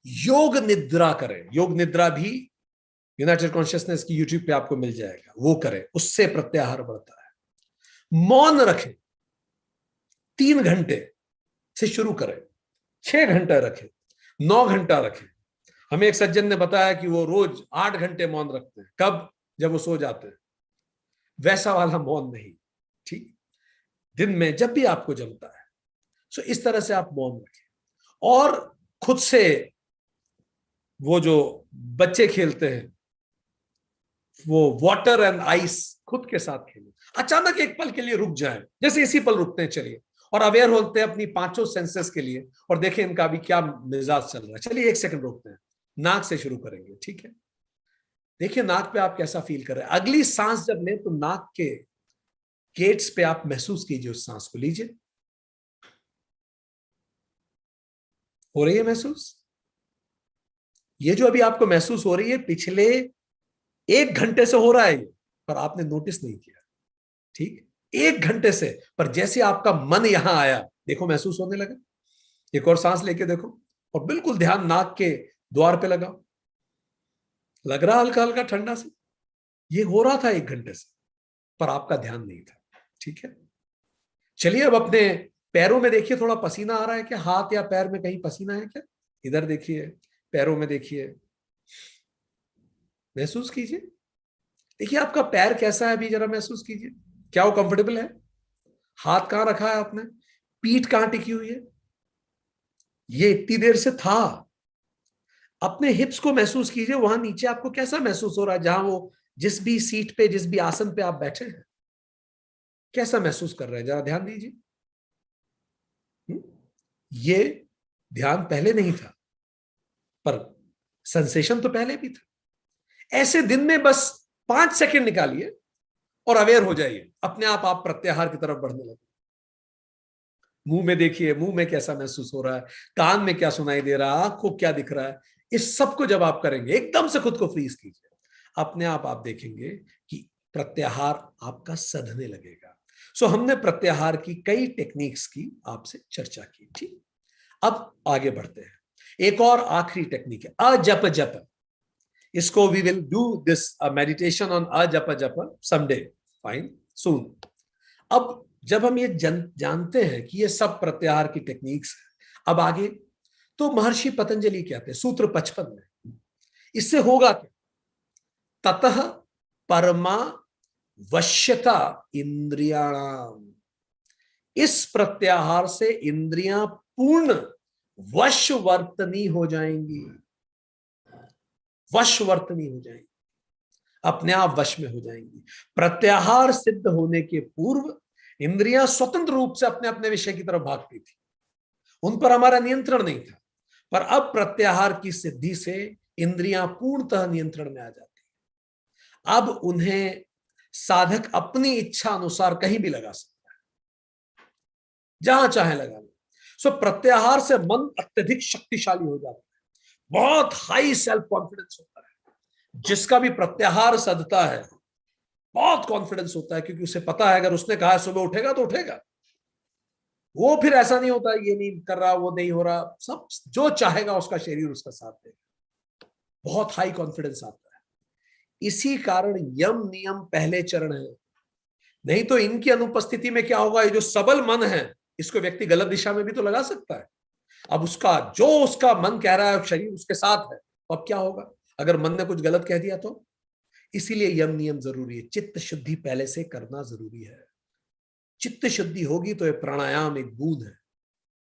योग निद्रा करें, योग निद्रा भी यूनाइटेड कॉन्शियसनेस की यूट्यूब पे आपको मिल जाएगा, वो करें, उससे प्रत्याहार बढ़ता है। मौन रखें, 3 घंटे से शुरू करें, 6 घंटा रखें, 9 घंटा रखें। हमें एक सज्जन ने बताया कि वो रोज 8 घंटे मौन रखते हैं। कब, जब वो सो जाते हैं। वैसा वाला मौन नहीं, ठीक, दिन में जब भी आपको जमता है सो इस तरह से आप मौन रखें। और खुद से वो जो बच्चे खेलते हैं, वो वाटर एंड आइस, खुद के साथ खेलें। अचानक एक पल के लिए रुक जाए, जैसे इसी पल रुकते हैं, चलिए, और अवेयर होते हैं अपनी पांचों सेंसेस के लिए, और देखें इनका अभी क्या मिजाज चल रहा है। चलिए 1 सेकंड रोकते हैं, नाक से शुरू करेंगे, ठीक है? देखिए नाक पे आप कैसा फील कर रहे हैं। अगली सांस जब लें तो नाक के गेट्स पे आप महसूस कीजिए, उस सांस को लीजिए। हो रही है महसूस? ये जो अभी आपको महसूस हो रही है, पिछले 1 घंटे से हो रहा है, पर आपने नोटिस नहीं किया, ठीक? 1 घंटे से। पर जैसे आपका मन यहां आया, देखो महसूस होने लगा। एक और सांस लेके देखो, और बिल्कुल ध्यान नाक के द्वार पे लगाओ। लग रहा हल्का हल्का ठंडा से? ये हो रहा था 1 घंटे से, पर आपका ध्यान नहीं था, ठीक है? चलिए अब अपने पैरों में देखिए, थोड़ा पसीना आ रहा है क्या? हाथ या पैर में कहीं पसीना है क्या? इधर देखिए, पैरों में देखिए, महसूस कीजिए। देखिए आपका पैर कैसा है अभी, जरा महसूस कीजिए। क्या वो कंफर्टेबल है? हाथ कहां रखा है आपने? पीठ कहां टिकी हुई है? ये इतनी देर से था। अपने हिप्स को महसूस कीजिए, वहां नीचे आपको कैसा महसूस हो रहा है, जहां वो जिस भी सीट पे, जिस भी आसन पे आप बैठे हैं, कैसा महसूस कर रहे हैं, जरा ध्यान दीजिए। ये ध्यान पहले नहीं था, पर सेंसेशन तो पहले भी था। ऐसे दिन में बस 5 सेकंड निकालिए और अवेयर हो जाइए, अपने आप प्रत्याहार की तरफ बढ़ने लगे। मुंह में देखिए, मुंह में कैसा महसूस हो रहा है, कान में क्या सुनाई दे रहा है, आंख को क्या दिख रहा है। इस सब को जब आप करेंगे, एकदम से खुद को फ्रीज कीजिए, अपने आप देखेंगे कि प्रत्याहार आपका सधने लगेगा। सो हमने प्रत्याहार की कई टेक्निक्स की आपसे चर्चा की, ठीक? अब आगे बढ़ते हैं। एक और आखिरी टेक्निक है अजप जप। इसको we will do this meditation on अजप जप समडे, फाइन, सून। अब जब हम ये जानते हैं कि ये सब प्रत्याहार की टेक्निक्स है, अब आगे तो महर्षि पतंजलि कहते हैं सूत्र 55 में, इससे होगा क्या? ततः परमा वश्यता इंद्रियाणाम। इस प्रत्याहार से इंद्रियां पूर्ण वशवर्तनी हो जाएंगी, वशवर्तनी हो जाएंगी, अपने आप वश में हो जाएंगी। प्रत्याहार सिद्ध होने के पूर्व इंद्रियां स्वतंत्र रूप से अपने अपने विषय की तरफ भागती थी, उन पर हमारा नियंत्रण नहीं था। पर अब प्रत्याहार की सिद्धि से इंद्रियां पूर्णतः नियंत्रण में आ जाती है। अब उन्हें साधक अपनी इच्छा अनुसार कहीं भी लगा सकता है, जहां चाहे लगा ले। सो प्रत्याहार से मन अत्यधिक शक्तिशाली हो जाता है, बहुत हाई सेल्फ कॉन्फिडेंस होता है। जिसका भी प्रत्याहार सधता है, बहुत कॉन्फिडेंस होता है, क्योंकि उसे पता है अगर उसने कहा सुबह उठेगा तो उठेगा। वो फिर ऐसा नहीं होता ये नहीं कर रहा, वो नहीं हो रहा, सब जो चाहेगा उसका शरीर उसका साथ देगा। बहुत हाई कॉन्फिडेंस आता है। इसी कारण यम नियम पहले चरण है। नहीं तो इनकी अनुपस्थिति में क्या होगा, ये जो सबल मन है, इसको व्यक्ति गलत दिशा में भी तो लगा सकता है। अब उसका मन कह रहा है, शरीर उसके साथ है, अब क्या होगा अगर मन ने कुछ गलत कह दिया तो? इसीलिए यम नियम जरूरी है, चित्त शुद्धि पहले से करना जरूरी है। चित्त शुद्धि होगी तो ये प्राणायाम एक बूंद है,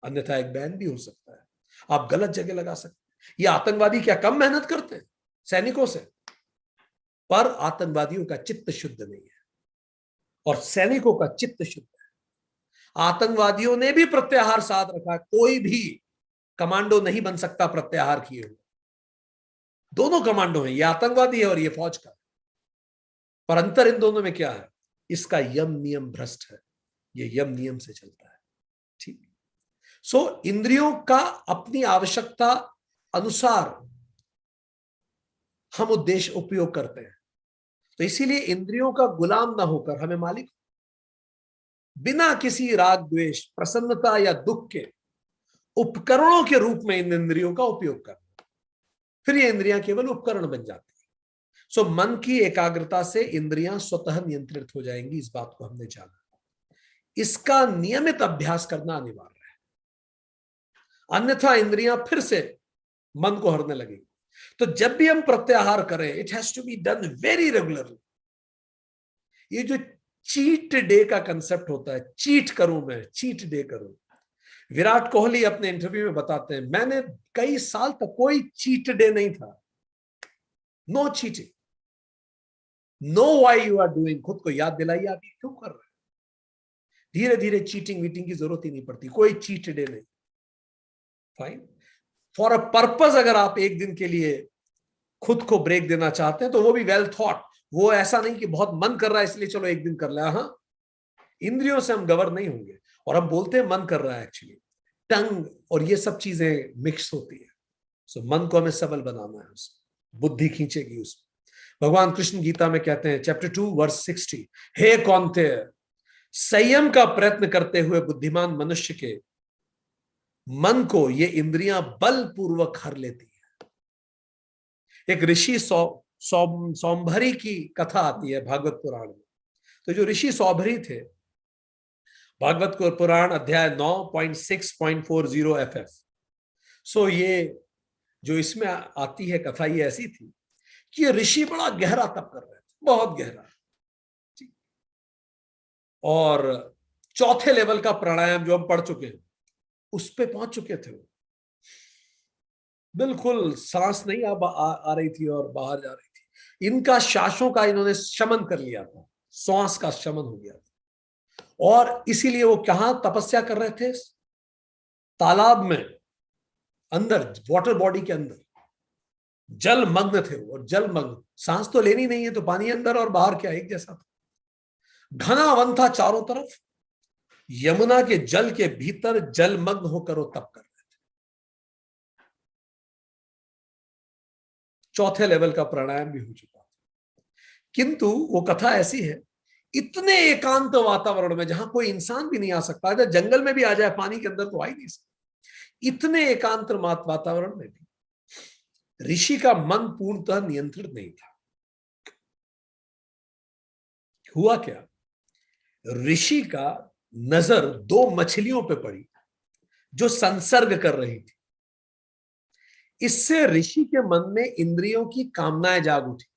अन्यथा एक बैन भी हो सकता है, आप गलत जगह लगा सकते हैं। ये आतंकवादी क्या कम मेहनत करते हैं सैनिकों से? पर आतंकवादियों का चित्त शुद्ध नहीं है और सैनिकों का चित्त शुद्ध है। आतंकवादियों ने भी प्रत्याहार साध रखा है, कोई भी कमांडो नहीं बन सकता प्रत्याहार किए हुए। दोनों कमांडो हैं, ये आतंकवादी है और ये फौज का। पर अंतर इन दोनों में क्या है? इसका यम नियम भ्रष्ट है, ये यम नियम से चलता है, ठीक? सो इंद्रियों का अपनी आवश्यकता अनुसार हम उद्देश्य उपयोग करते हैं। तो इसीलिए इंद्रियों का गुलाम ना होकर हमें मालिक, बिना किसी राग द्वेष, प्रसन्नता या दुख के उपकरणों के रूप में इन इंद्रियों का उपयोग करना, फिर ये इंद्रियां केवल उपकरण बन जाती है। सो मन की एकाग्रता से इंद्रियां स्वतः नियंत्रित हो जाएंगी, इस बात को हमने जाना। इसका नियमित अभ्यास करना अनिवार्य है, अन्यथा इंद्रियां फिर से मन को हरने लगेंगी। तो जब भी हम प्रत्याहार करें, it has to be done very regularly. ये जो चीट डे का कंसेप्ट होता है, चीट करूं मैं, चीट डे करूं, विराट कोहली अपने इंटरव्यू में बताते हैं, मैंने कई साल तक कोई चीट डे नहीं था, no cheating, know why you are doing, खुद को याद दिलाइए आप ये क्यों कर रहे हैं। धीरे धीरे चीटिंग वीटिंग की जरूरत ही नहीं पड़ती, कोई चीट डे नहीं। फाइन, फॉर अ पर्पस अगर आप एक दिन के लिए खुद को ब्रेक देना चाहते हैं तो वो भी वेल थॉट, वो ऐसा नहीं कि बहुत मन कर रहा है इसलिए चलो एक दिन कर लिया। हाँ, इंद्रियों से हम गवर नहीं होंगे, और हम बोलते हैं मन कर रहा है, एक्चुअली टंग और ये सब चीजें मिक्स होती है। सो मन को हमें सबल बनाना है, उसमें बुद्धि खींचेगी उसमें। भगवान कृष्ण गीता में कहते हैं चैप्टर 2 वर्स 60, हे कौन्तेय, संयम का प्रयत्न करते हुए बुद्धिमान मनुष्य के मन को ये इंद्रियां बलपूर्वक हर लेती है। एक ऋषि सौंभरी की कथा आती है भागवत पुराण में। तो जो ऋषि सौंभरी थे, भागवत पुराण अध्याय 9.6.40 FF, सो ये जो इसमें आती है कथा, ये ऐसी थी कि ये ऋषि बड़ा गहरा तप कर रहे थे, बहुत गहरा, और चौथे लेवल का प्राणायाम जो हम पढ़ चुके हैं उस पे पहुंच चुके थे। बिल्कुल सांस नहीं आ रही थी और बाहर जा रही थी। इनका श्वासों का इन्होंने शमन कर लिया था, श्वास का शमन हो गया था। और इसीलिए वो कहां तपस्या कर रहे थे? तालाब में, अंदर वाटर बॉडी के अंदर जल मग्न थे वो, और जल मग्न, सांस तो लेनी नहीं है तो पानी अंदर और बाहर क्या एक जैसा था। घना वन था चारों तरफ, यमुना के जल के भीतर जलमग्न होकर वो तप कर रहे थे। चौथे लेवल का प्राणायाम भी हो चुका था। किंतु वो कथा ऐसी है, इतने एकांत वातावरण में जहां कोई इंसान भी नहीं आ सकता, अगर जंगल में भी आ जाए पानी के अंदर तो आ ही नहीं सकता, इतने एकांत वातावरण में भी ऋषि का मन पूर्णतः नियंत्रित नहीं था। हुआ क्या, ऋषि का नजर दो मछलियों पे पड़ी जो संसर्ग कर रही थी। इससे ऋषि के मन में इंद्रियों की कामनाएं जाग उठी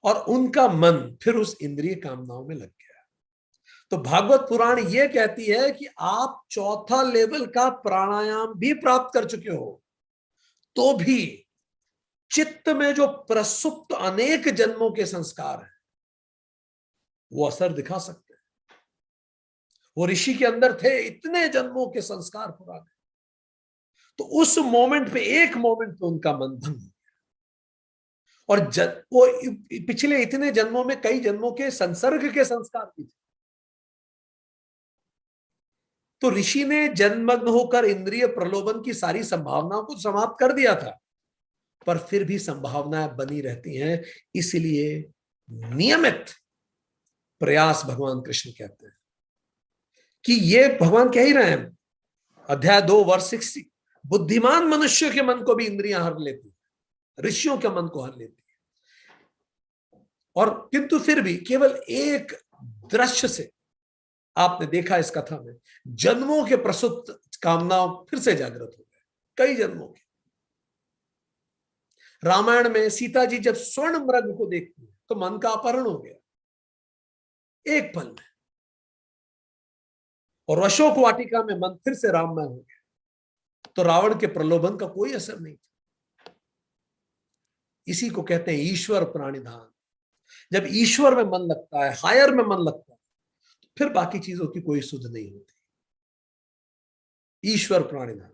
और उनका मन फिर उस इंद्रिय कामनाओं में लग गया। तो भागवत पुराण यह कहती है कि आप चौथा लेवल का प्राणायाम भी प्राप्त कर चुके हो तो भी चित्त में जो प्रसुप्त अनेक जन्मों के संस्कार हैं वो असर दिखा सकते हैं। वो ऋषि के अंदर थे इतने जन्मों के संस्कार पुराने, तो उस मोमेंट पे, एक मोमेंट पे उनका मन भंग हो गया। और वो पिछले इतने जन्मों में कई जन्मों के संसर्ग के संस्कार भी थे। तो ऋषि ने जन्मग्न होकर इंद्रिय प्रलोभन की सारी संभावनाओं को समाप्त कर दिया था, पर फिर भी संभावनाएं बनी रहती हैं। इसलिए नियमित प्रयास, भगवान कृष्ण कहते हैं कि ये भगवान कह ही रहे हैं अध्याय 2 वर्ष 60, बुद्धिमान मनुष्य के मन को भी इंद्रियां हर लेती है, ऋषियों के मन को हर लेती है। और किंतु फिर भी केवल एक दृश्य से आपने देखा इस कथा में, जन्मों के प्रसुप्त कामनाओं फिर से जागृत हो गए, कई जन्मों के। रामायण में सीता जी जब स्वर्ण मृग को देखती है तो मन का अपहरण हो गया एक पल में, और अशोक वाटिका में मन फिर से राममय हो गया। तो रावण के प्रलोभन का कोई असर नहीं था। इसी को कहते हैं ईश्वर प्राणिधान। जब ईश्वर में मन लगता है, हायर में मन लगता है, तो फिर बाकी चीजों की कोई सुध नहीं होती। ईश्वर प्राणिधान,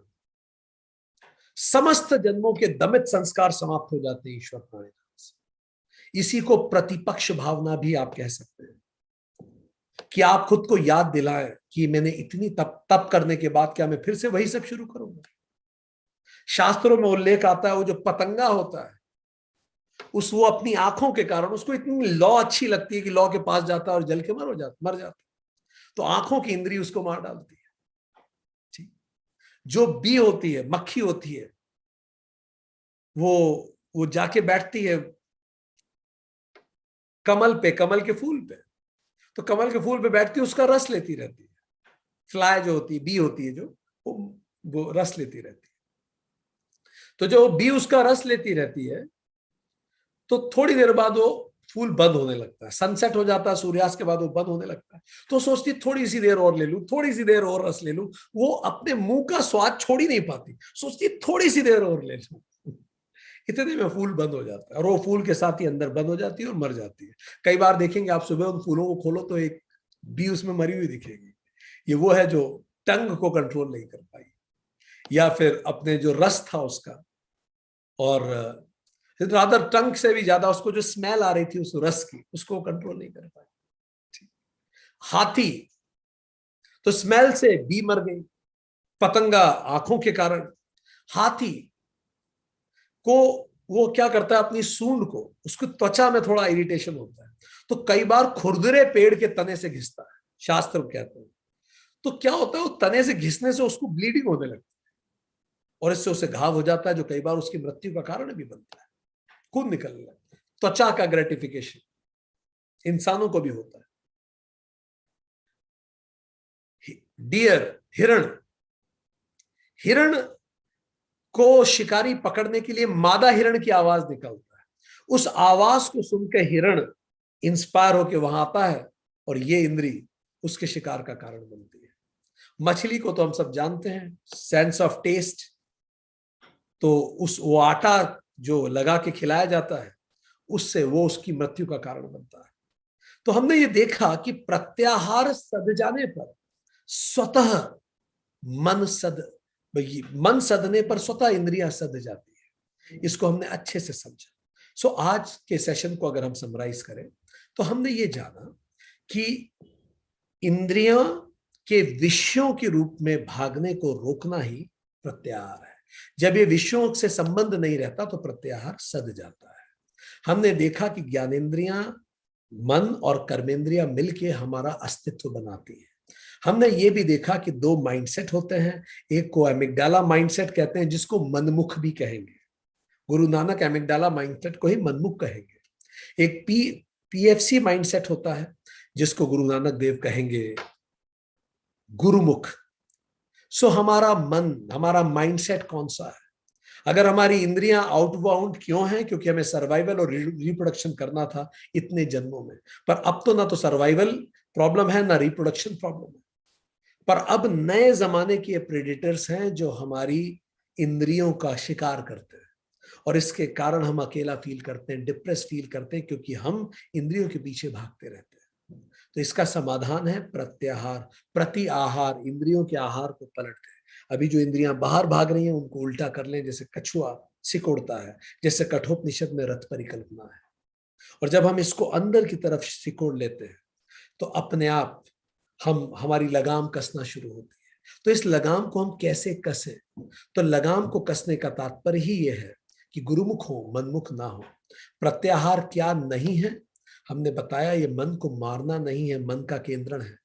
समस्त जन्मों के दमित संस्कार समाप्त हो जाते हैं ईश्वर प्राणिधान से। इसी को प्रतिपक्ष भावना भी आप कह सकते हैं, कि आप खुद को याद दिलाएं कि मैंने इतनी तप करने के बाद क्या मैं फिर से वही सब शुरू करूंगा। शास्त्रों में उल्लेख आता है, वो जो पतंगा होता है वो अपनी आंखों के कारण, उसको इतनी लौ अच्छी लगती है कि लौ के पास जाता है और जल के मर जाता है, तो आंखों की इंद्री उसको मार डालती है। ठीक, जो बी होती है, मक्खी होती है, वो जाके बैठती है कमल पे, कमल के फूल पे, तो कमल के फूल पे बैठती है, उसका रस लेती रहती है। फ्लाई जो होती है, बी होती है, जो वो रस लेती रहती है। तो जो बी उसका रस लेती रहती है, तो थोड़ी देर बाद वो फूल बंद होने लगता है, सनसेट हो जाता है, सूर्यास्त के बाद वो बंद होने लगता है। तो सोचती थोड़ी सी देर और ले लूं, थोड़ी सी देर और रस ले लूं। वो अपने मुंह का स्वाद छोड़ ही नहीं पाती, सोचती थोड़ी सी देर और ले लूं। इतने में फूल बंद हो जाता है और वो फूल के साथ ही अंदर बंद हो जाती है और मर जाती है। कई बार देखेंगे आप, सुबह उन फूलों को खोलो तो एक बी उसमें मरी हुई दिखेगी। ये वो है जो टंग को कंट्रोल नहीं कर पाई, या फिर अपने जो रस था उसका, और रादर टंग से भी ज्यादा उसको जो स्मेल आ रही थी उस रस की, उसको कंट्रोल नहीं कर पाई। हाथी तो स्मेल से बी मर गई, पतंगा आंखों के कारण। हाथी को वो क्या करता है, अपनी सूंड को, उसकी त्वचा में थोड़ा इरिटेशन होता है तो कई बार खुरदरे पेड़ के तने से घिसता है, शास्त्र कहते हैं। तो क्या होता है, वो तने से घिसने से उसको ब्लीडिंग होने लगती है और इससे उसे घाव हो जाता है, जो कई बार उसकी मृत्यु का कारण भी बनता है। खून निकलने लगता है। त्वचा का ग्रेटिफिकेशन इंसानों को भी होता है। डियर, हिरण, हिरण को शिकारी पकड़ने के लिए मादा हिरण की आवाज निकलता है। उस आवाज को सुनकर हिरण इंस्पायर होकर वहां आता है और ये इंद्री उसके शिकार का कारण बनती है। मछली को तो हम सब जानते हैं, सेंस ऑफ टेस्ट। तो उस वो आटा जो लगा के खिलाया जाता है, उससे वो उसकी मृत्यु का कारण बनता है। तो हमने ये देखा कि प्रत्याहार सद जाने पर स्वतः मन सद, मन सदने पर स्वतः इंद्रियां सद जाती है। इसको हमने अच्छे से समझा। सो आज के सेशन को अगर हम समराइज करें तो हमने ये जाना कि इंद्रियां के विषयों के रूप में भागने को रोकना ही प्रत्याहार है। जब ये विषयों से संबंध नहीं रहता तो प्रत्याहार सद जाता है। हमने देखा कि ज्ञानेंद्रियां, मन और कर्मेंद्रियां मिलके हमारा अस्तित्व बनाती है। हमने ये भी देखा कि दो माइंडसेट होते हैं, एक को एमिगडाला माइंडसेट कहते हैं जिसको मनमुख भी कहेंगे। गुरु नानक एमिगडाला माइंडसेट को ही मनमुख कहेंगे। एक पीएफसी माइंडसेट होता है जिसको गुरु नानक देव कहेंगे गुरुमुख। सो हमारा मन, हमारा माइंडसेट कौन सा है? अगर हमारी इंद्रियां आउटबाउंड क्यों हैं? क्योंकि हमें सर्वाइवल और रिप्रोडक्शन करना था इतने जन्मों में। पर अब तो ना तो सर्वाइवल प्रॉब्लम है ना रिप्रोडक्शन प्रॉब्लम है। पर अब नए जमाने के प्रेडेटर्स हैं जो हमारी इंद्रियों का शिकार करते हैं और इसके कारण हम अकेला फील करते हैं, डिप्रेस फील करते हैं, क्योंकि हम इंद्रियों के पीछे भागते रहते हैं। तो इसका समाधान है प्रत्याहार, प्रति आहार, इंद्रियों के आहार को पलट दें। अभी जो इंद्रियां बाहर भाग रही हैं उनको उल्टा कर लें, जैसे कछुआ सिकोड़ता है, जैसे कठोपनिषद में रथ परिकल्पना है। और जब हम इसको अंदर की तरफ सिकोड़ लेते हैं तो अपने आप हमारी लगाम कसना शुरू होती है। तो इस लगाम को हम कैसे कसें? तो लगाम को कसने का तात्पर्य ही यह है कि गुरुमुख हो, मनमुख ना हो। प्रत्याहार क्या नहीं है? हमने बताया, ये मन को मारना नहीं है, मन का केंद्रण है।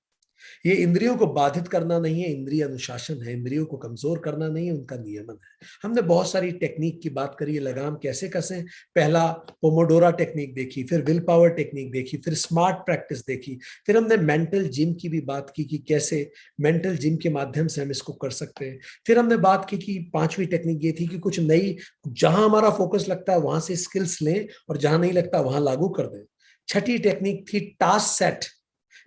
ये इंद्रियों को बाधित करना नहीं है, इंद्रिय अनुशासन है। इंद्रियों को कमजोर करना नहीं है, उनका नियमन है। हमने बहुत सारी टेक्निक की बात करी है, लगाम कैसे कसें। पहला पोमोडोरा टेक्निक देखी, फिर विल पावर टेक्निक देखी, फिर स्मार्ट प्रैक्टिस देखी, फिर हमने मेंटल जिम की भी बात की कि कैसे मेंटल जिम के माध्यम से हम इसको कर सकते हैं। फिर हमने बात की कि पांचवी टेक्निक ये थी कि कुछ नई, जहां हमारा फोकस लगता है वहां से स्किल्स लें और जहां नहीं लगता वहां लागू कर दें। छठी टेक्निक थी टास्क सेट,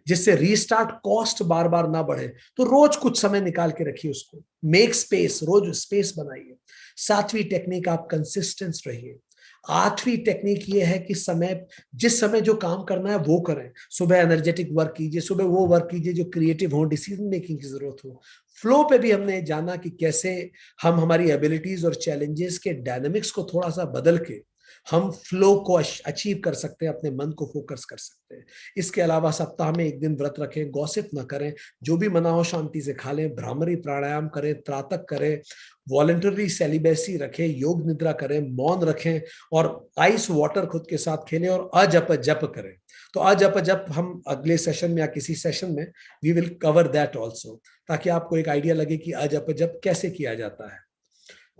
जिससे रीस्टार्ट कॉस्ट बार बार ना बढ़े। तो रोज कुछ समय निकाल के रखिए उसको, मेक स्पेस, रोज स्पेस बनाइए। सातवीं टेक्निक, आप कंसिस्टेंस रहिए। आठवीं टेक्निक ये है कि समय, जिस समय जो काम करना है वो करें। सुबह एनर्जेटिक वर्क कीजिए, सुबह वो वर्क कीजिए जो क्रिएटिव हो, डिसीजन मेकिंग की जरूरत हो। फ्लो पे भी हमने जाना कि कैसे हम हमारी एबिलिटीज और चैलेंजेस के डायनेमिक्स को थोड़ा सा बदल के हम फ्लो को अचीव कर सकते हैं, अपने मन को फोकस कर सकते हैं। इसके अलावा सप्ताह में एक दिन व्रत रखें, गॉसिप ना करें, जो भी मना हो शांति से खा लें, भ्रामरी प्राणायाम करें, त्रातक करें, वॉलंटरी सेलिबेसी रखें, योग निद्रा करें, मौन रखें और आइस वाटर खुद के साथ खेलें और अजप जप करें। तो अजप जप हम अगले सेशन में या किसी सेशन में we will cover that also, ताकि आपको एक आइडिया लगे कि अजप जप कैसे किया जाता है।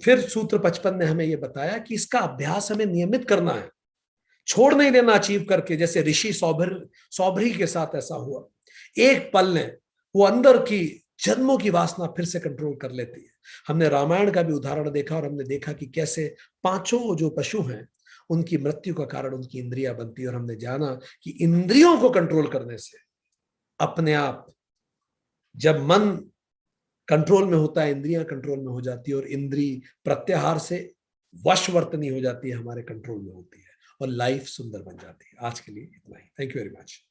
फिर सूत्र 55 ने हमें यह बताया कि इसका अभ्यास हमें नियमित करना है, छोड़ नहीं देना अचीव करके, जैसे ऋषि सौभरी के साथ ऐसा हुआ। एक पल ने वो अंदर की जन्मों की वासना फिर से कंट्रोल कर लेती है। हमने रामायण का भी उदाहरण देखा और हमने देखा कि कैसे पांचों जो पशु हैं उनकी मृत्यु का कारण उनकी इंद्रियां बनती है। और हमने जाना कि इंद्रियों को कंट्रोल करने से अपने आप, जब मन कंट्रोल में होता है, इंद्रियां कंट्रोल में हो जाती है, और इंद्री प्रत्याहार से वशवर्तनी हो जाती है, हमारे कंट्रोल में होती है, और लाइफ सुंदर बन जाती है। आज के लिए इतना ही। Thank you very much.